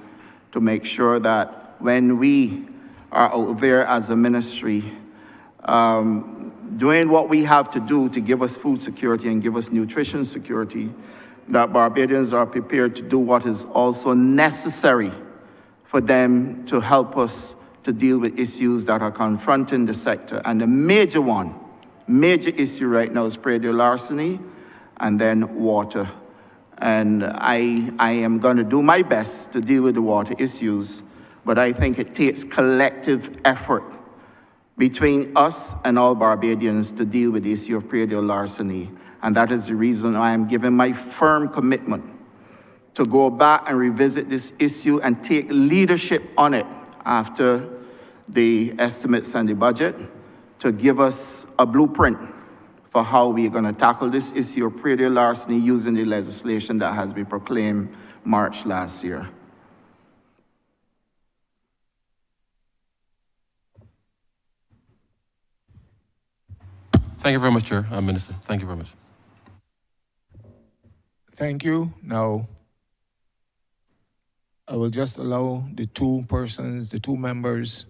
to make sure that when we are out there as a ministry, doing what we have to do to give us food security and give us nutrition security, that Barbadians are prepared to do what is also necessary for them to help us to deal with issues that are confronting the sector. And the major issue right now is predator larceny and then water. And I am going to do my best to deal with the water issues, but I think it takes collective effort between us and all Barbadians to deal with the issue of predial larceny. And that is the reason I am giving my firm commitment to go back and revisit this issue and take leadership on it after the estimates and the budget to give us a blueprint for how we're going to tackle this issue of predial larceny using the legislation that has been proclaimed March last year. Thank you very much, Chair and Minister. Thank you very much. Thank you. Now, I will just allow the two members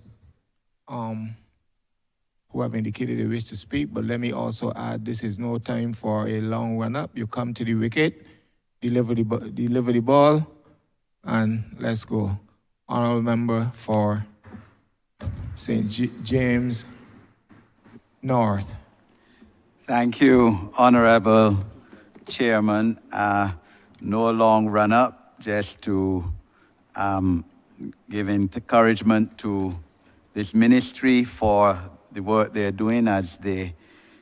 who have indicated they wish to speak, but let me also add, this is no time for a long run-up. You come to the wicket, deliver the ball, and let's go. Honourable Member for St. James North. Thank you, Honourable Chairman. No long run-up, just to give encouragement to this ministry for the work they're doing as they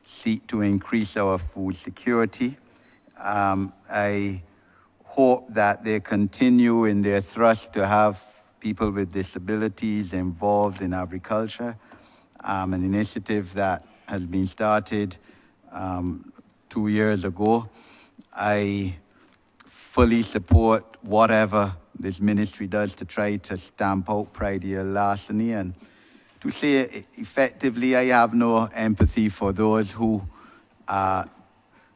seek to increase our food security. I hope that they continue in their thrust to have people with disabilities involved in agriculture, an initiative that has been started 2 years ago. I fully support whatever this ministry does to try to stamp out predial larceny, and to say effectively, I have no empathy for those who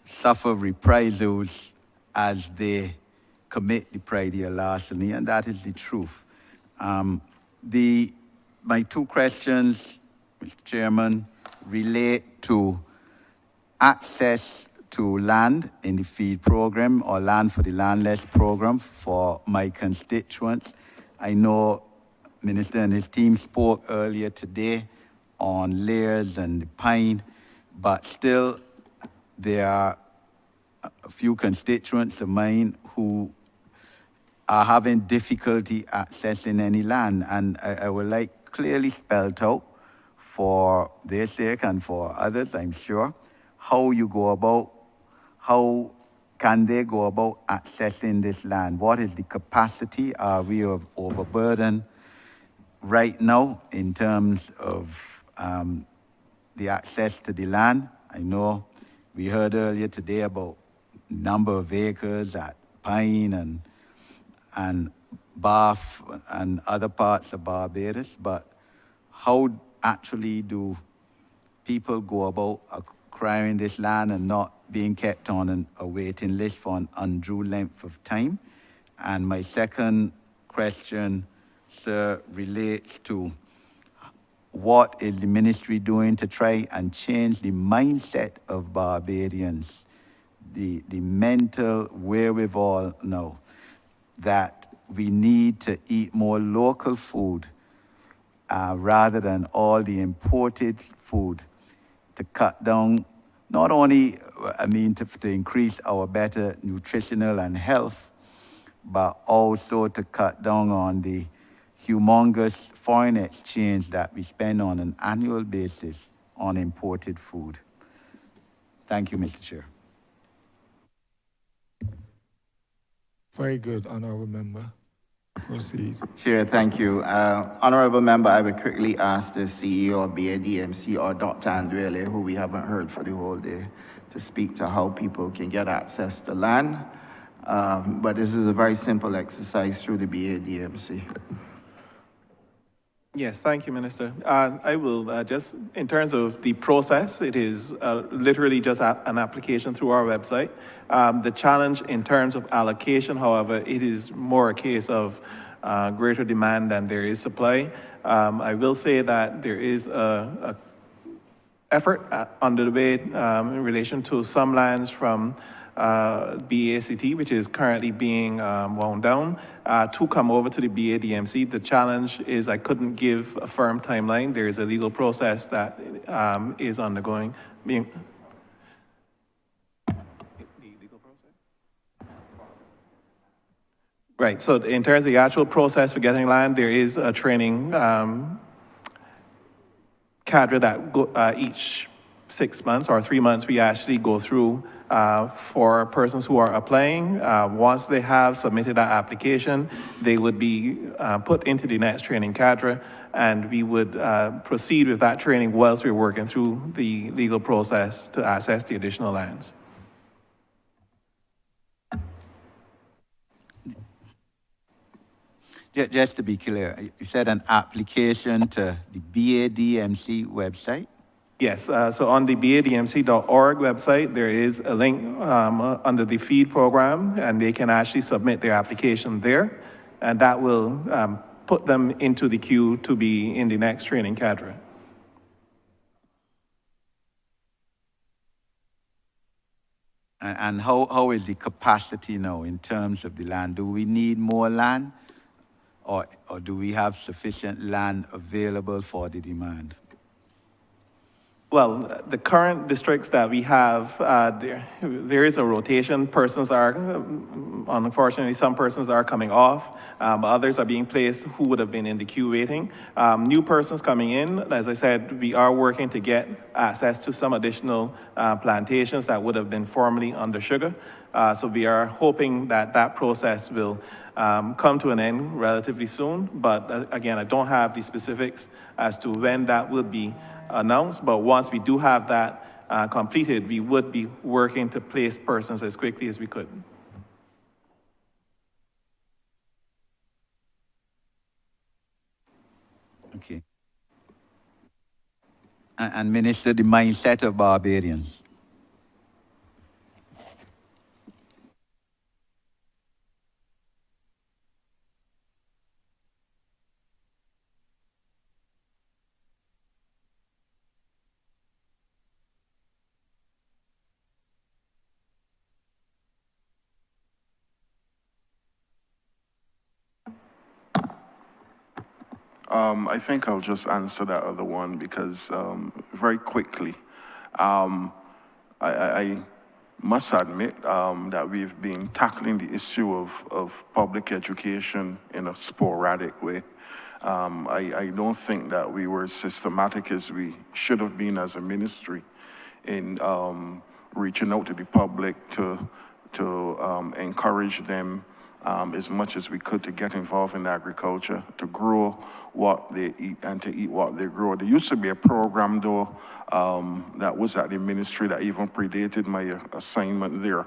suffer reprisals as they commit the predial larceny, and that is the truth. My two questions, Mr. Chairman, relate to access to land in the feed program or land for the landless program for my constituents. I know Minister and his team spoke earlier today on layers and the pine, but still there are a few constituents of mine who are having difficulty accessing any land, and I would like clearly spelled out for their sake and for others, I'm sure, how you go about, how can they go about accessing this land? What is the capacity? Are we overburdened right now in terms of the access to the land? I know we heard earlier today about number of acres at Pine and Bath and other parts of Barbados, but how actually do people go about acquiring this land and not being kept on a waiting list for an undue length of time? And my second question, sir, relates to what is the ministry doing to try and change the mindset of Barbadians, the mental wherewithal now that we need to eat more local food rather than all the imported food, to cut down, not only, to increase our better nutritional and health, but also to cut down on the humongous foreign exchange that we spend on an annual basis on imported food. Thank you, Mr. Chair. Very good, Honourable Member. Proceed. Chair, thank you. Honourable Member, I would quickly ask the CEO of BADMC or Dr. Andrele, who we haven't heard for the whole day, to speak to how people can get access to land. But this is a very simple exercise through the BADMC. Yes, thank you, Minister. I will just, in terms of the process, it is literally just an application through our website. The challenge in terms of allocation, however, it is more a case of greater demand than there is supply. I will say that there is a effort under the way in relation to some lands from BACT, which is currently being wound down, to come over to the BADMC. The challenge is I couldn't give a firm timeline. There is a legal process that is undergoing. Right, so in terms of the actual process for getting land, there is a training cadre that each 6 months or 3 months we actually go through for persons who are applying. Once they have submitted that application, they would be put into the next training cadre, and we would proceed with that training whilst we're working through the legal process to access the additional lands. Just to be clear, you said an application to the BADMC website? Yes, so on the badmc.org website, there is a link under the feed program, and they can actually submit their application there, and that will put them into the queue to be in the next training cadre. And how is the capacity now in terms of the land? Do we need more land, or do we have sufficient land available for the demand? Well, the current districts that we have, there is a rotation. Persons are, unfortunately, some persons are coming off, but others are being placed who would have been in the queue waiting. New persons coming in, as I said, we are working to get access to some additional plantations that would have been formerly under sugar. So we are hoping that that process will come to an end relatively soon. But again, I don't have the specifics as to when that will be announced, but once we do have that completed, we would be working to place persons as quickly as we could. Okay. And Minister, the mindset of Barbadians. I think I'll just answer that other one because very quickly, I must admit that we've been tackling the issue of public education in a sporadic way. I don't think that we were as systematic as we should have been as a ministry in reaching out to the public to encourage them as much as we could to get involved in agriculture, to grow what they eat and to eat what they grow. There used to be a program though that was at the ministry that even predated my assignment there.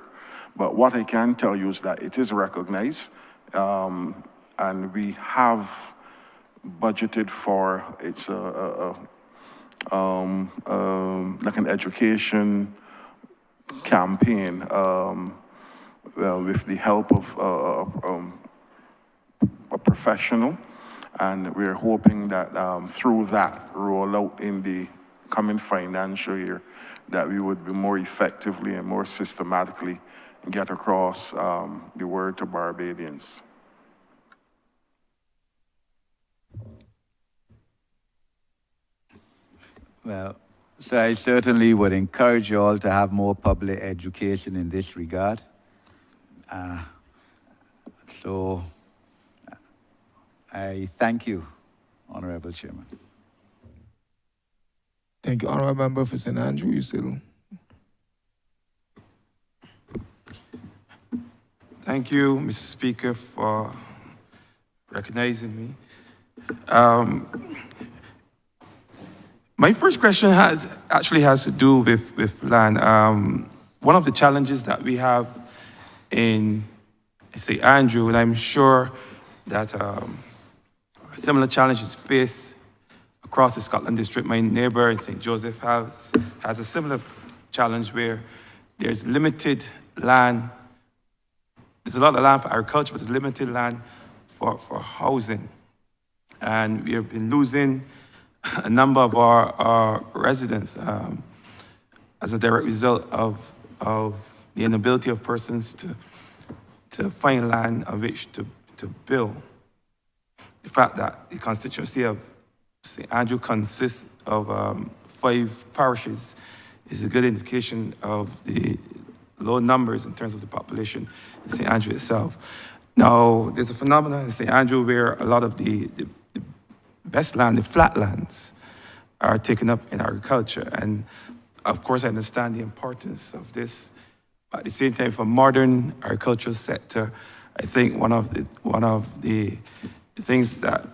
But what I can tell you is that it is recognized and we have budgeted for, it's like an education campaign with the help of a professional, and we're hoping that through that rollout in the coming financial year, that we would be more effectively and more systematically get across the word to Barbadians. Well, so I certainly would encourage you all to have more public education in this regard. So I thank you, Honourable Chairman. Thank you, Honourable Member for St. Andrew. You still. Thank you, Mr. Speaker, for recognizing me. My first question has to do with land. One of the challenges that we have in St. Andrew, and I'm sure that similar challenges faced across the Scotland district. My neighbor in St. Joseph has a similar challenge where there's limited land. There's a lot of land for agriculture, but there's limited land for housing. And we have been losing a number of our residents as a direct result of the inability of persons to find land on which to build. The fact that the constituency of St. Andrew consists of 5 parishes is a good indication of the low numbers in terms of the population in St. Andrew itself. Now, there's a phenomenon in St. Andrew where a lot of the best land, the flatlands, are taken up in agriculture. And of course, I understand the importance of this. At the same time, for modern agricultural sector, I think one of the things that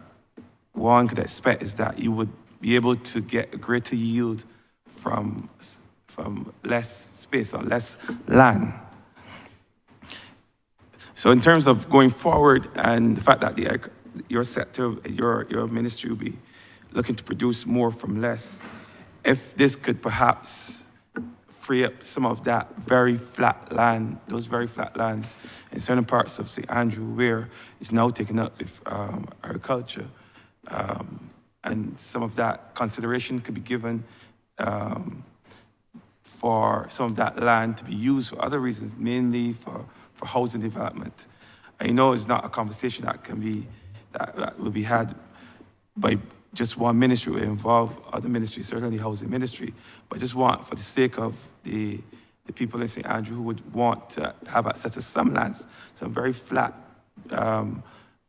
one could expect is that you would be able to get a greater yield from less space or less land. So in terms of going forward and the fact that your sector, your ministry will be looking to produce more from less, if this could perhaps free up some of that very flat land, those very flat lands in certain parts of St. Andrew where it's now taken up with agriculture, and some of that consideration could be given for some of that land to be used for other reasons, mainly for housing development. I know it's not a conversation that will be had by just one ministry. It will involve other ministries, certainly the housing ministry, but just want, for the sake of the people in St. Andrew who would want to have access to some lands, some very flat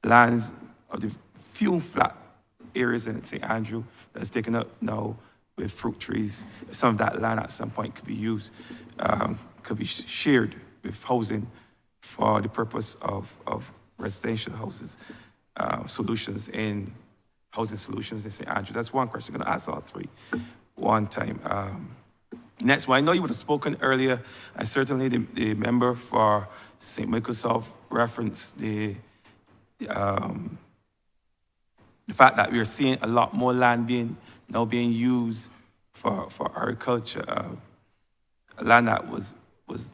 lands, of the few flat areas in St. Andrew that's taken up now with fruit trees. Some of that land at some point could be used, could be shared with housing for the purpose of residential houses, solutions in housing solutions in St. Andrew. That's one question. I'm going to ask all three one time. Next one, I know you would have spoken earlier, and certainly the member for St. Microchip referenced the fact that we are seeing a lot more land now being used for agriculture. Land that was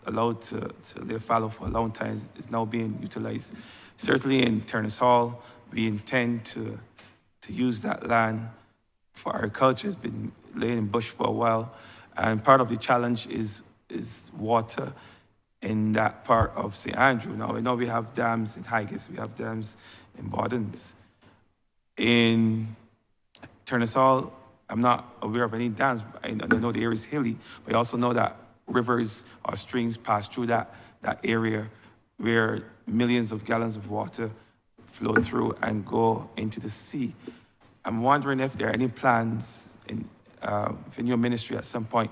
allowed to lay fallow for a long time is now being utilized. Certainly in Turners Hall, we intend to use that land for agriculture. It's been laying in bush for a while, and part of the challenge is water in that part of St. Andrew. Now, I know we have dams in Highgate, we have dams in Bordens. In Turners Hall, I'm not aware of any dams. I know the area is hilly, but I also know that rivers or streams pass through that area where millions of gallons of water flow through and go into the sea. I'm wondering if there are any plans in your ministry at some point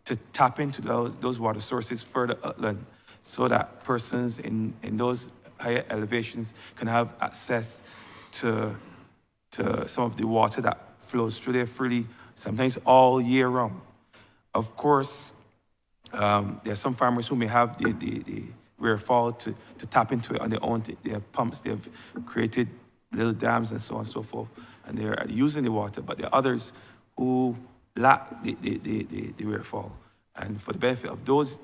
to tap into those water sources further upland so that persons in those higher elevations can have access to some of the water that flows through there freely, sometimes all year round. Of course, there are some farmers who may have the wherewithal to tap into it on their own. They have pumps, they have created little dams and so on and so forth, and they're using the water, but there are others who lack the wherewithal. And for the benefit of those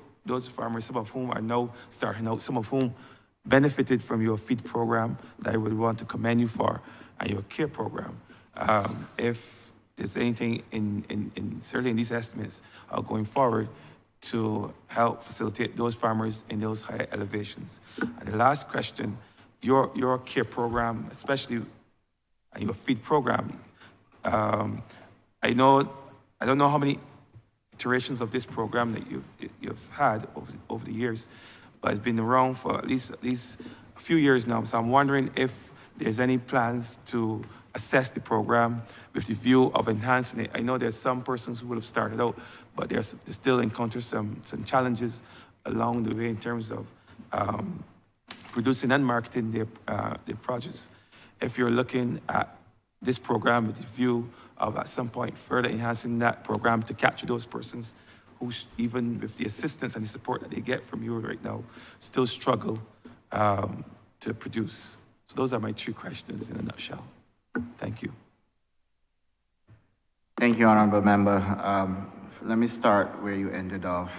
farmers, some of whom are now starting out, some of whom benefited from your feed program that I would want to commend you for, and your care program. If there's anything certainly in these estimates going forward to help facilitate those farmers in those higher elevations. And the last question, your care program, especially and your feed program, I don't know how many iterations of this program that you've had over the years, but it's been around for at least a few years now. So I'm wondering if there's any plans to assess the program with the view of enhancing it. I know there's some persons who would have started out, but they still encounter some challenges along the way in terms of producing and marketing their produce. If you're looking at this program with the view of at some point further enhancing that program to capture those persons who, even with the assistance and the support that they get from you right now, still struggle to produce. So those are my 3 questions in a nutshell. Thank you. Thank you, Honourable Member. Let me start where you ended off.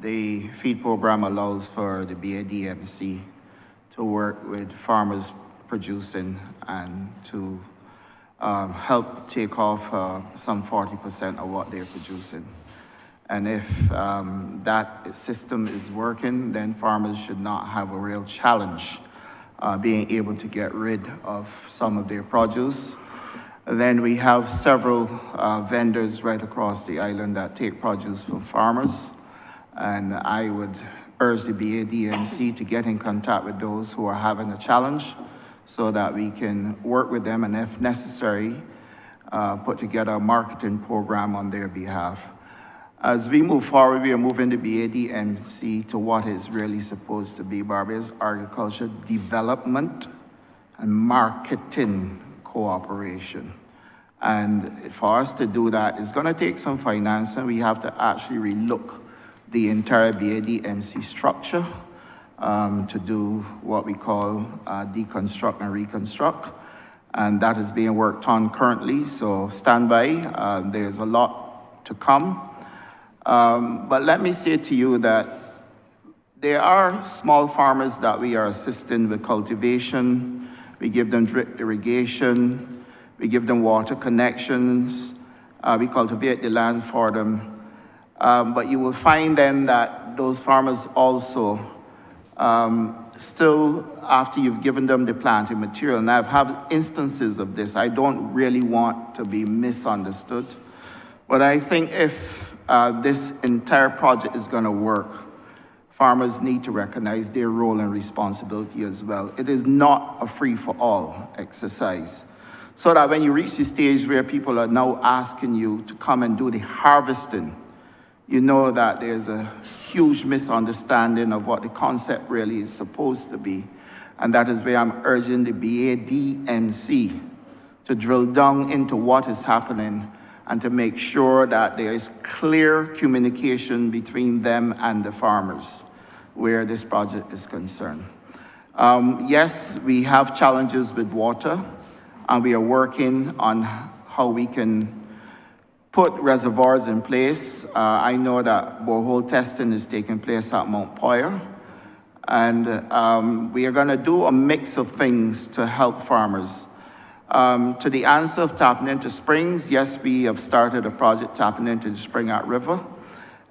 The feed program allows for the BADMC to work with farmers producing and to help take off some 40% of what they're producing. And if that system is working, then farmers should not have a real challenge being able to get rid of some of their produce. Then we have several vendors right across the island that take produce from farmers. And I would urge the BADMC to get in contact with those who are having a challenge so that we can work with them and, if necessary, put together a marketing program on their behalf. As we move forward, we are moving the BADMC to what is really supposed to be Barbados Agriculture Development and Marketing Cooperation. And for us to do that, it's going to take some financing. We have to actually relook the entire BADMC structure to do what we call deconstruct and reconstruct. And that is being worked on currently, so stand by. There's a lot to come. But let me say to you that there are small farmers that we are assisting with cultivation. We give them drip irrigation. We give them water connections. We cultivate the land for them. But you will find then that those farmers also still, after you've given them the planting material, and I've had instances of this, I don't really want to be misunderstood, but I think if this entire project is going to work, farmers need to recognize their role and responsibility as well. It is not a free-for-all exercise. So that when you reach the stage where people are now asking you to come and do the harvesting, you know that there's a huge misunderstanding of what the concept really is supposed to be. And that is where I'm urging the BADMC to drill down into what is happening and to make sure that there is clear communication between them and the farmers where this project is concerned. Yes, we have challenges with water, and we are working on how we can put reservoirs in place. I know that borehole testing is taking place at Mount Poyer, and we are going to do a mix of things to help farmers. To the answer of tapping into springs, yes, we have started a project tapping into the Spring-At River,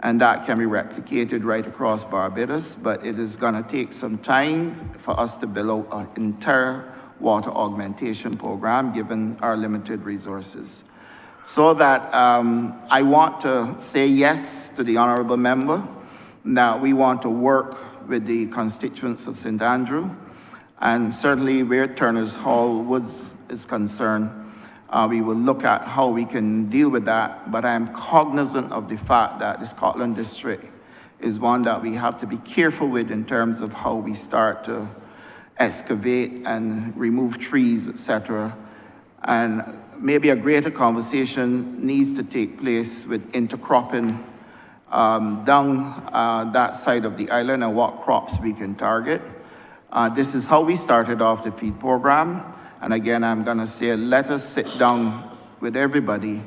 and that can be replicated right across Barbados, but it is going to take some time for us to build out an entire water augmentation program given our limited resources. So that I want to say yes to the Honourable Member, that we want to work with the constituents of St. Andrew, and certainly where Turner's Hall Woods is concerned, we will look at how we can deal with that, but I am cognizant of the fact that the Scotland District is one that we have to be careful with in terms of how we start to excavate and remove trees, etc. And maybe a greater conversation needs to take place with intercropping down that side of the island and what crops we can target. This is how we started off the feed program. And again, I'm going to say, let us sit down with everybody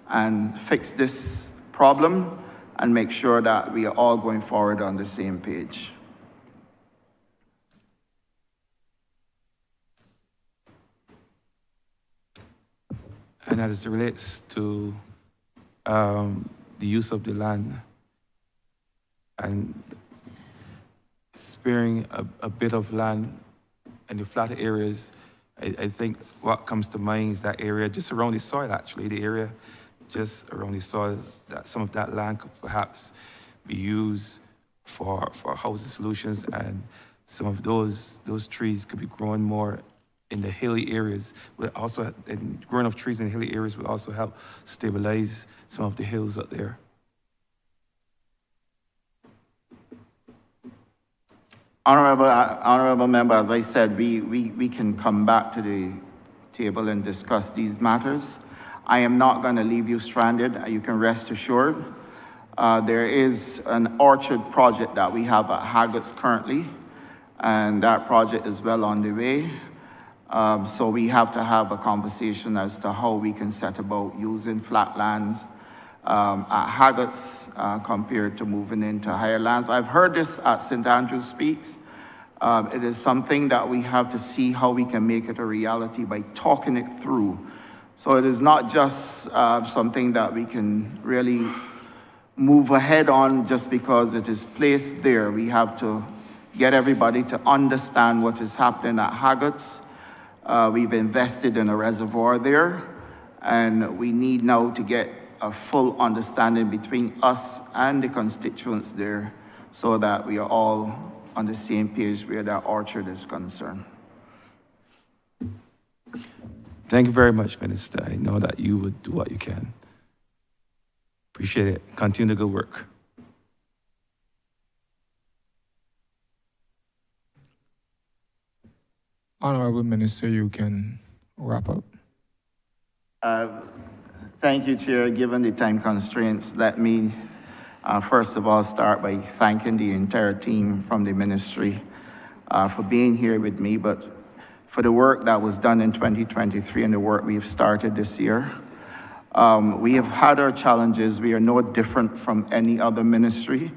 and fix this problem and make sure that we are all going forward on the same page. And as it relates to the use of the land and sparing a bit of land in the flatter areas, I think what comes to mind is that area just around the soil, actually, the area just around the soil, that some of that land could perhaps be used for housing solutions, and some of those trees could be grown more in the hilly areas. But also, and growing of trees in the hilly areas will also help stabilize some of the hills up there. Honourable Member, as I said, we can come back to the table and discuss these matters. I am not going to leave you stranded. You can rest assured. There is an orchard project that we have at Haggots currently, and that project is well on the way. So we have to have a conversation as to how we can set about using flat lands at Haggots compared to moving into higher lands. I've heard this at St. Andrew Speaks. It is something that we have to see how we can make it a reality by talking it through. So it is not just something that we can really move ahead on just because it is placed there. We have to get everybody to understand what is happening at Haggots. We've invested in a reservoir there, and we need now to get a full understanding between us and the constituents there so that we are all on the same page where that orchard is concerned. Thank you very much, Minister. I know that you would do what you can. Appreciate it. Continue the good work. Honourable Minister, you can wrap up. Thank you, Chair. Given the time constraints, let me first of all start by thanking the entire team from the ministry for being here with me, but for the work that was done in 2023 and the work we've started this year. We have had our challenges. We are no different from any other ministry.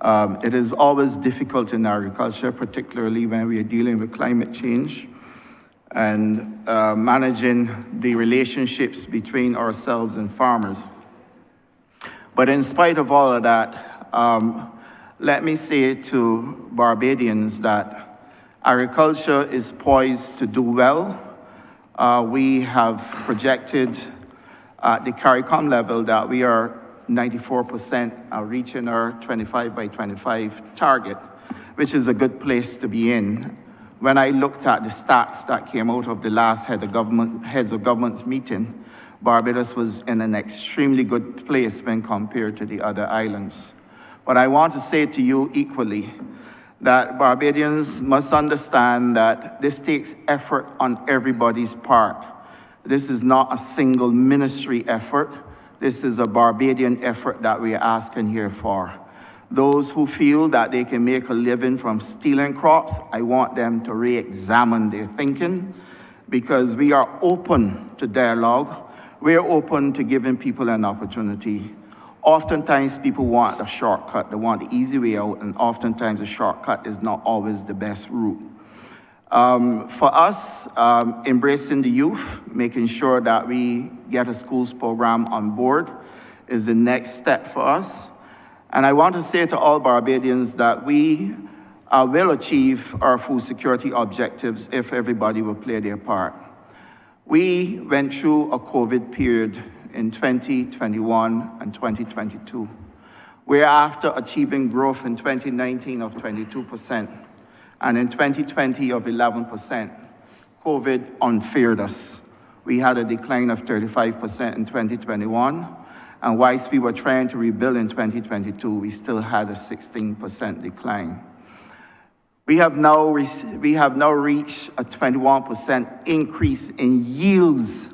It is always difficult in agriculture, particularly when we are dealing with climate change and managing the relationships between ourselves and farmers. But in spite of all of that, let me say to Barbadians that agriculture is poised to do well. We have projected at the CARICOM level that we are 94% reaching our 25 by 25 target, which is a good place to be in. When I looked at the stats that came out of the last heads of government meeting, Barbados was in an extremely good place when compared to the other islands. But I want to say to you equally that Barbadians must understand that this takes effort on everybody's part. This is not a single ministry effort. This is a Barbadian effort that we are asking here for. Those who feel that they can make a living from stealing crops, I want them to re-examine their thinking, because we are open to dialogue. We're open to giving people an opportunity. Oftentimes people want a shortcut, they want the easy way out, and oftentimes a shortcut is not always the best route. For us, embracing the youth, making sure that we get a schools program on board is the next step for us. And I want to say to all Barbadians that we will achieve our food security objectives if everybody will play their part. We went through a COVID period in 2021 and 2022. We're after achieving growth in 2019 of 22%, and in 2020 of 11%. COVID unfeared us. We had a decline of 35% in 2021, and whilst we were trying to rebuild in 2022, we still had a 16% decline. We have now reached a 21% increase in yields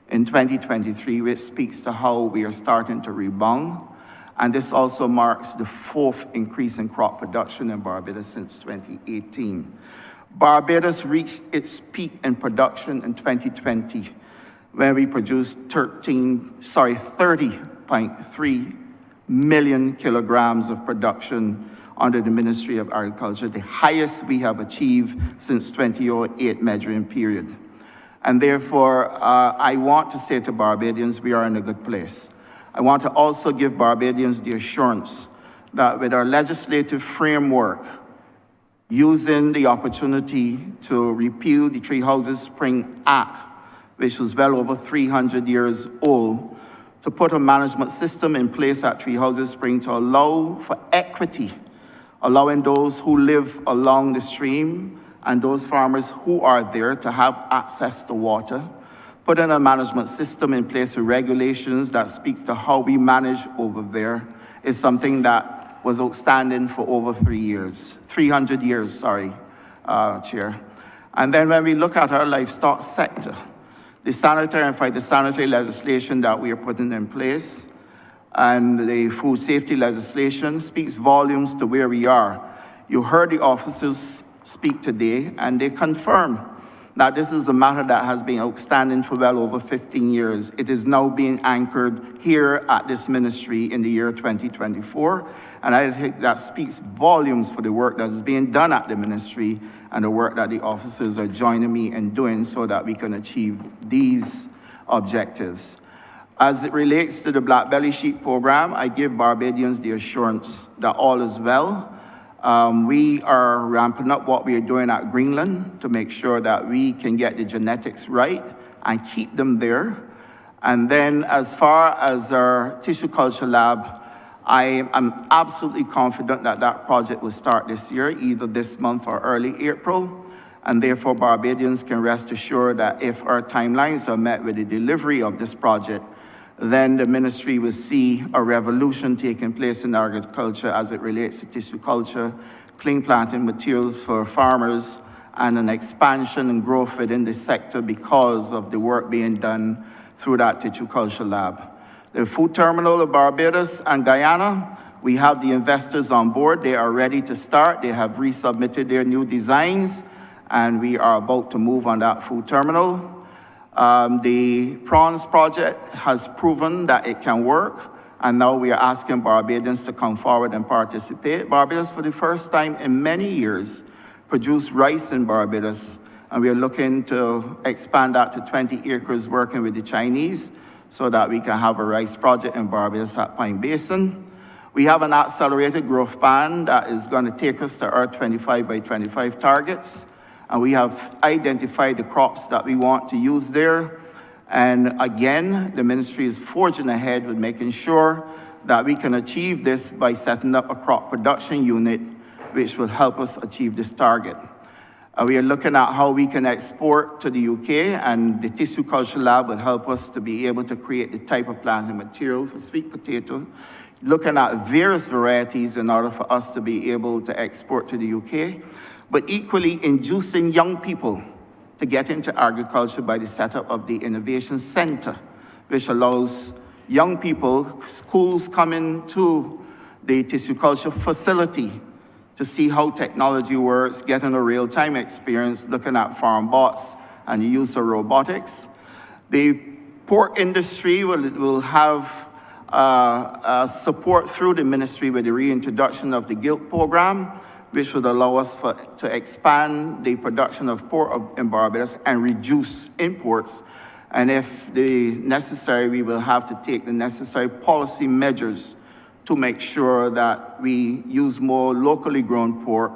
in 2023, which speaks to how we are starting to rebound. And this also marks the fourth increase in crop production in Barbados since 2018. Barbados reached its peak in production in 2020, when we produced 30.3 million kilograms of production under the Ministry of Agriculture, the highest we have achieved since 2008 measuring period. And therefore, I want to say to Barbadians, we are in a good place. I want to also give Barbadians the assurance that with our legislative framework, using the opportunity to repeal the Three Houses Spring Act, which was well over 300 years old, to put a management system in place at Three Houses Spring to allow for equity, allowing those who live along the stream and those farmers who are there to have access to water, putting a management system in place with regulations that speaks to how we manage over there is something that was outstanding for over 300 years, Chair. And then when we look at our livestock sector, the sanitary and phytosanitary legislation that we are putting in place and the food safety legislation speaks volumes to where we are. You heard the officers speak today, and they confirm that this is a matter that has been outstanding for well over 15 years. It is now being anchored here at this ministry in the year 2024, and I think that speaks volumes for the work that is being done at the ministry and the work that the officers are joining me in doing so that we can achieve these objectives. As it relates to the Black Belly Sheep program, I give Barbadians the assurance that all is well. We are ramping up what we are doing at Greenland to make sure that we can get the genetics right and keep them there. And then as far as our tissue culture lab, I am absolutely confident that that project will start this year, either this month or early April, and therefore Barbadians can rest assured that if our timelines are met with the delivery of this project, then the ministry will see a revolution taking place in agriculture as it relates to tissue culture, clean planting materials for farmers, and an expansion and growth within the sector because of the work being done through that tissue culture lab. The food terminal of Barbados and Guyana, we have the investors on board. They are ready to start. They have resubmitted their new designs, and we are about to move on that food terminal. The prawns project has proven that it can work, and now we are asking Barbadians to come forward and participate. Barbados, for the first time in many years, produced rice in Barbados, and we are looking to expand that to 20 acres working with the Chinese, so that we can have a rice project in Barbados at Pine Basin. We have an accelerated growth plan that is going to take us to our 25 by 25 targets. And we have identified the crops that we want to use there. And again, the ministry is forging ahead with making sure that we can achieve this by setting up a crop production unit, which will help us achieve this target. We are looking at how we can export to the UK, and the tissue culture lab will help us to be able to create the type of planting material for sweet potato, looking at various varieties in order for us to be able to export to the UK, but equally inducing young people to get into agriculture by the setup of the Innovation Center, which allows young people, schools coming to the tissue culture facility to see how technology works, getting a real-time experience, looking at farm bots and the use of robotics. The pork industry will have support through the ministry with the reintroduction of the GILT program, which would allow us to expand the production of pork in Barbados and reduce imports. And if necessary, we will have to take the necessary policy measures to make sure that we use more locally grown pork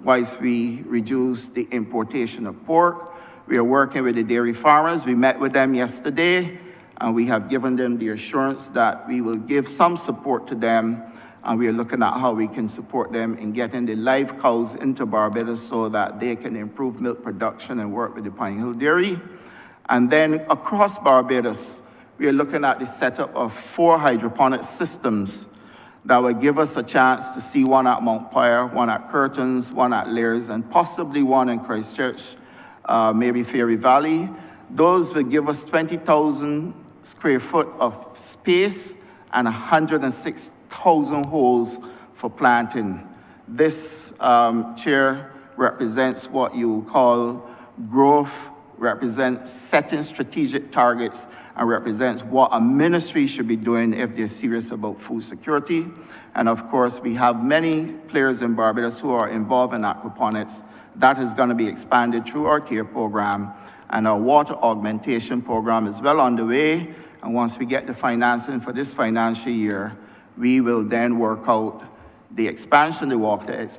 whilst we reduce the importation of pork. We are working with the dairy farmers. We met with them yesterday, and we have given them the assurance that we will give some support to them, and we are looking at how we can support them in getting the live cows into Barbados so that they can improve milk production and work with the Pine Hill Dairy. And then across Barbados, we are looking at the setup of 4 hydroponic systems that will give us a chance to see one at Mount Pyre, one at Curtains, one at Lears, and possibly one in Christchurch, maybe Fairy Valley. Those will give us 20,000 square foot of space and 106,000 holes for planting. This, Chair, represents what you call growth, represents setting strategic targets, and represents what a ministry should be doing if they're serious about food security. And of course, we have many players in Barbados who are involved in aquaponics. That is going to be expanded through our CARE program, and our water augmentation program is well underway. And once we get the financing for this financial year, we will then work out the expansion, the water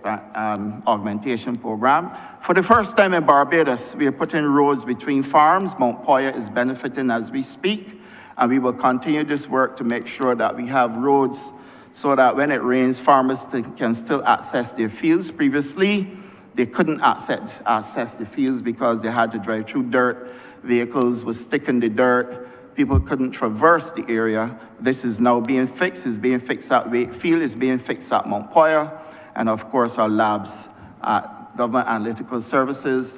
augmentation program. For the first time in Barbados, we are putting roads between farms. Mount Poya is benefiting as we speak, and we will continue this work to make sure that we have roads so that when it rains, farmers can still access their fields. Previously, they couldn't access the fields because they had to drive through dirt. Vehicles would stick in the dirt. People couldn't traverse the area. This is now being fixed. It's being fixed at Wakefield. It's being fixed at Mount Poya. And of course, our labs at Government Analytical Services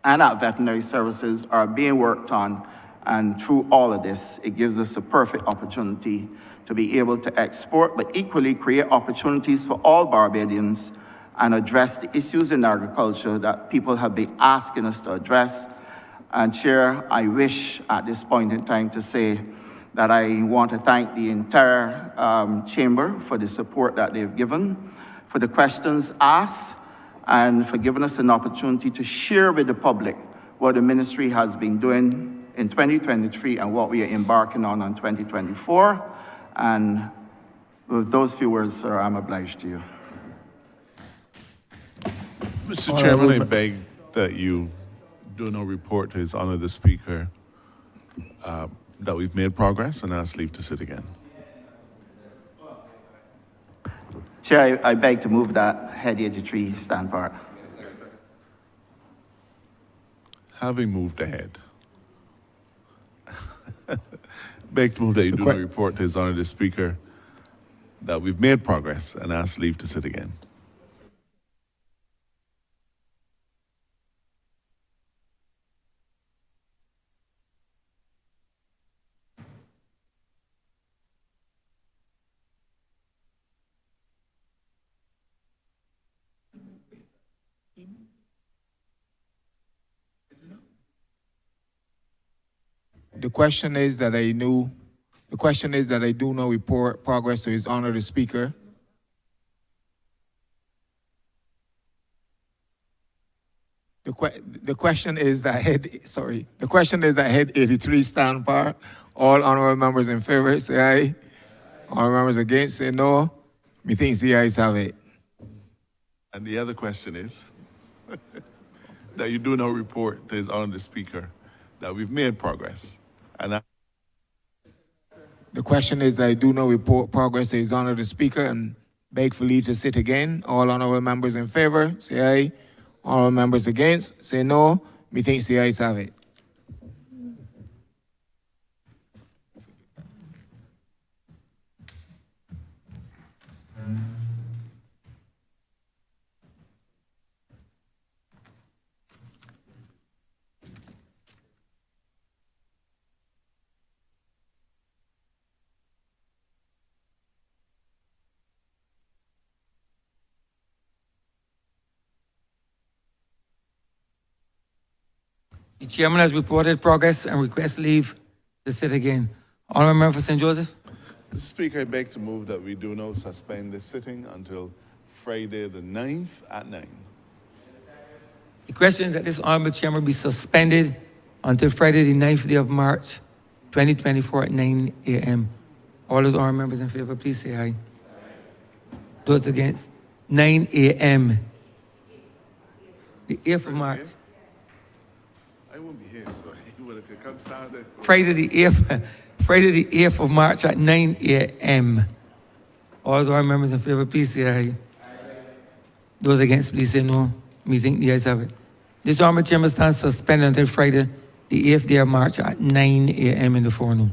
and at Veterinary Services are being worked on. And through all of this, it gives us a perfect opportunity to be able to export, but equally create opportunities for all Barbadians and address the issues in agriculture that people have been asking us to address. And Chair, I wish at this point in time to say that I want to thank the entire chamber for the support that they've given, for the questions asked, and for giving us an opportunity to share with the public what the ministry has been doing in 2023 and what we are embarking on 2024. And with those few words, sir, I'm obliged to you. Mr. Chairman, I beg that you do no report to His Honor the Speaker that we've made progress, and ask leave to sit again. Chair, I beg to move that head 83 stand part. Having moved ahead, beg to move that you do not report to His Honour the Speaker that we've made progress and ask leave to sit again. The question is that I do not report progress to His Honor the Speaker. The question is that head 83 stand part. All honorable members in favor, say aye. All members against, say no. Methinks the ayes have it. And the other question is that you do not report to His Honour the Speaker that we've made progress. And the question is that I do not report progress to His Honor the Speaker and beg for leave to sit again. All honorable members in favor, say aye. All members against, say no. Methinks the ayes have it. The chairman has reported progress and requests leave to sit again. Honourable Member for St. Joseph. Mr. Speaker, I beg to move that we do now suspend this sitting until Friday the 9th at 9. The question is that this honourable chairman be suspended until Friday the 9th day of March, 2024 at 9 a.m. All those honourable members in favour, please say aye. Those against, 9 a.m. The 8th of March. I won't be here, so you would have come Saturday. Friday the 8th of March at 9 a.m. All the members in favor, please say aye. Those against, please say no. Meeting the ayes have it. This honourable chamber stands suspended until Friday the 8th day of March at 9 a.m. in the forenoon.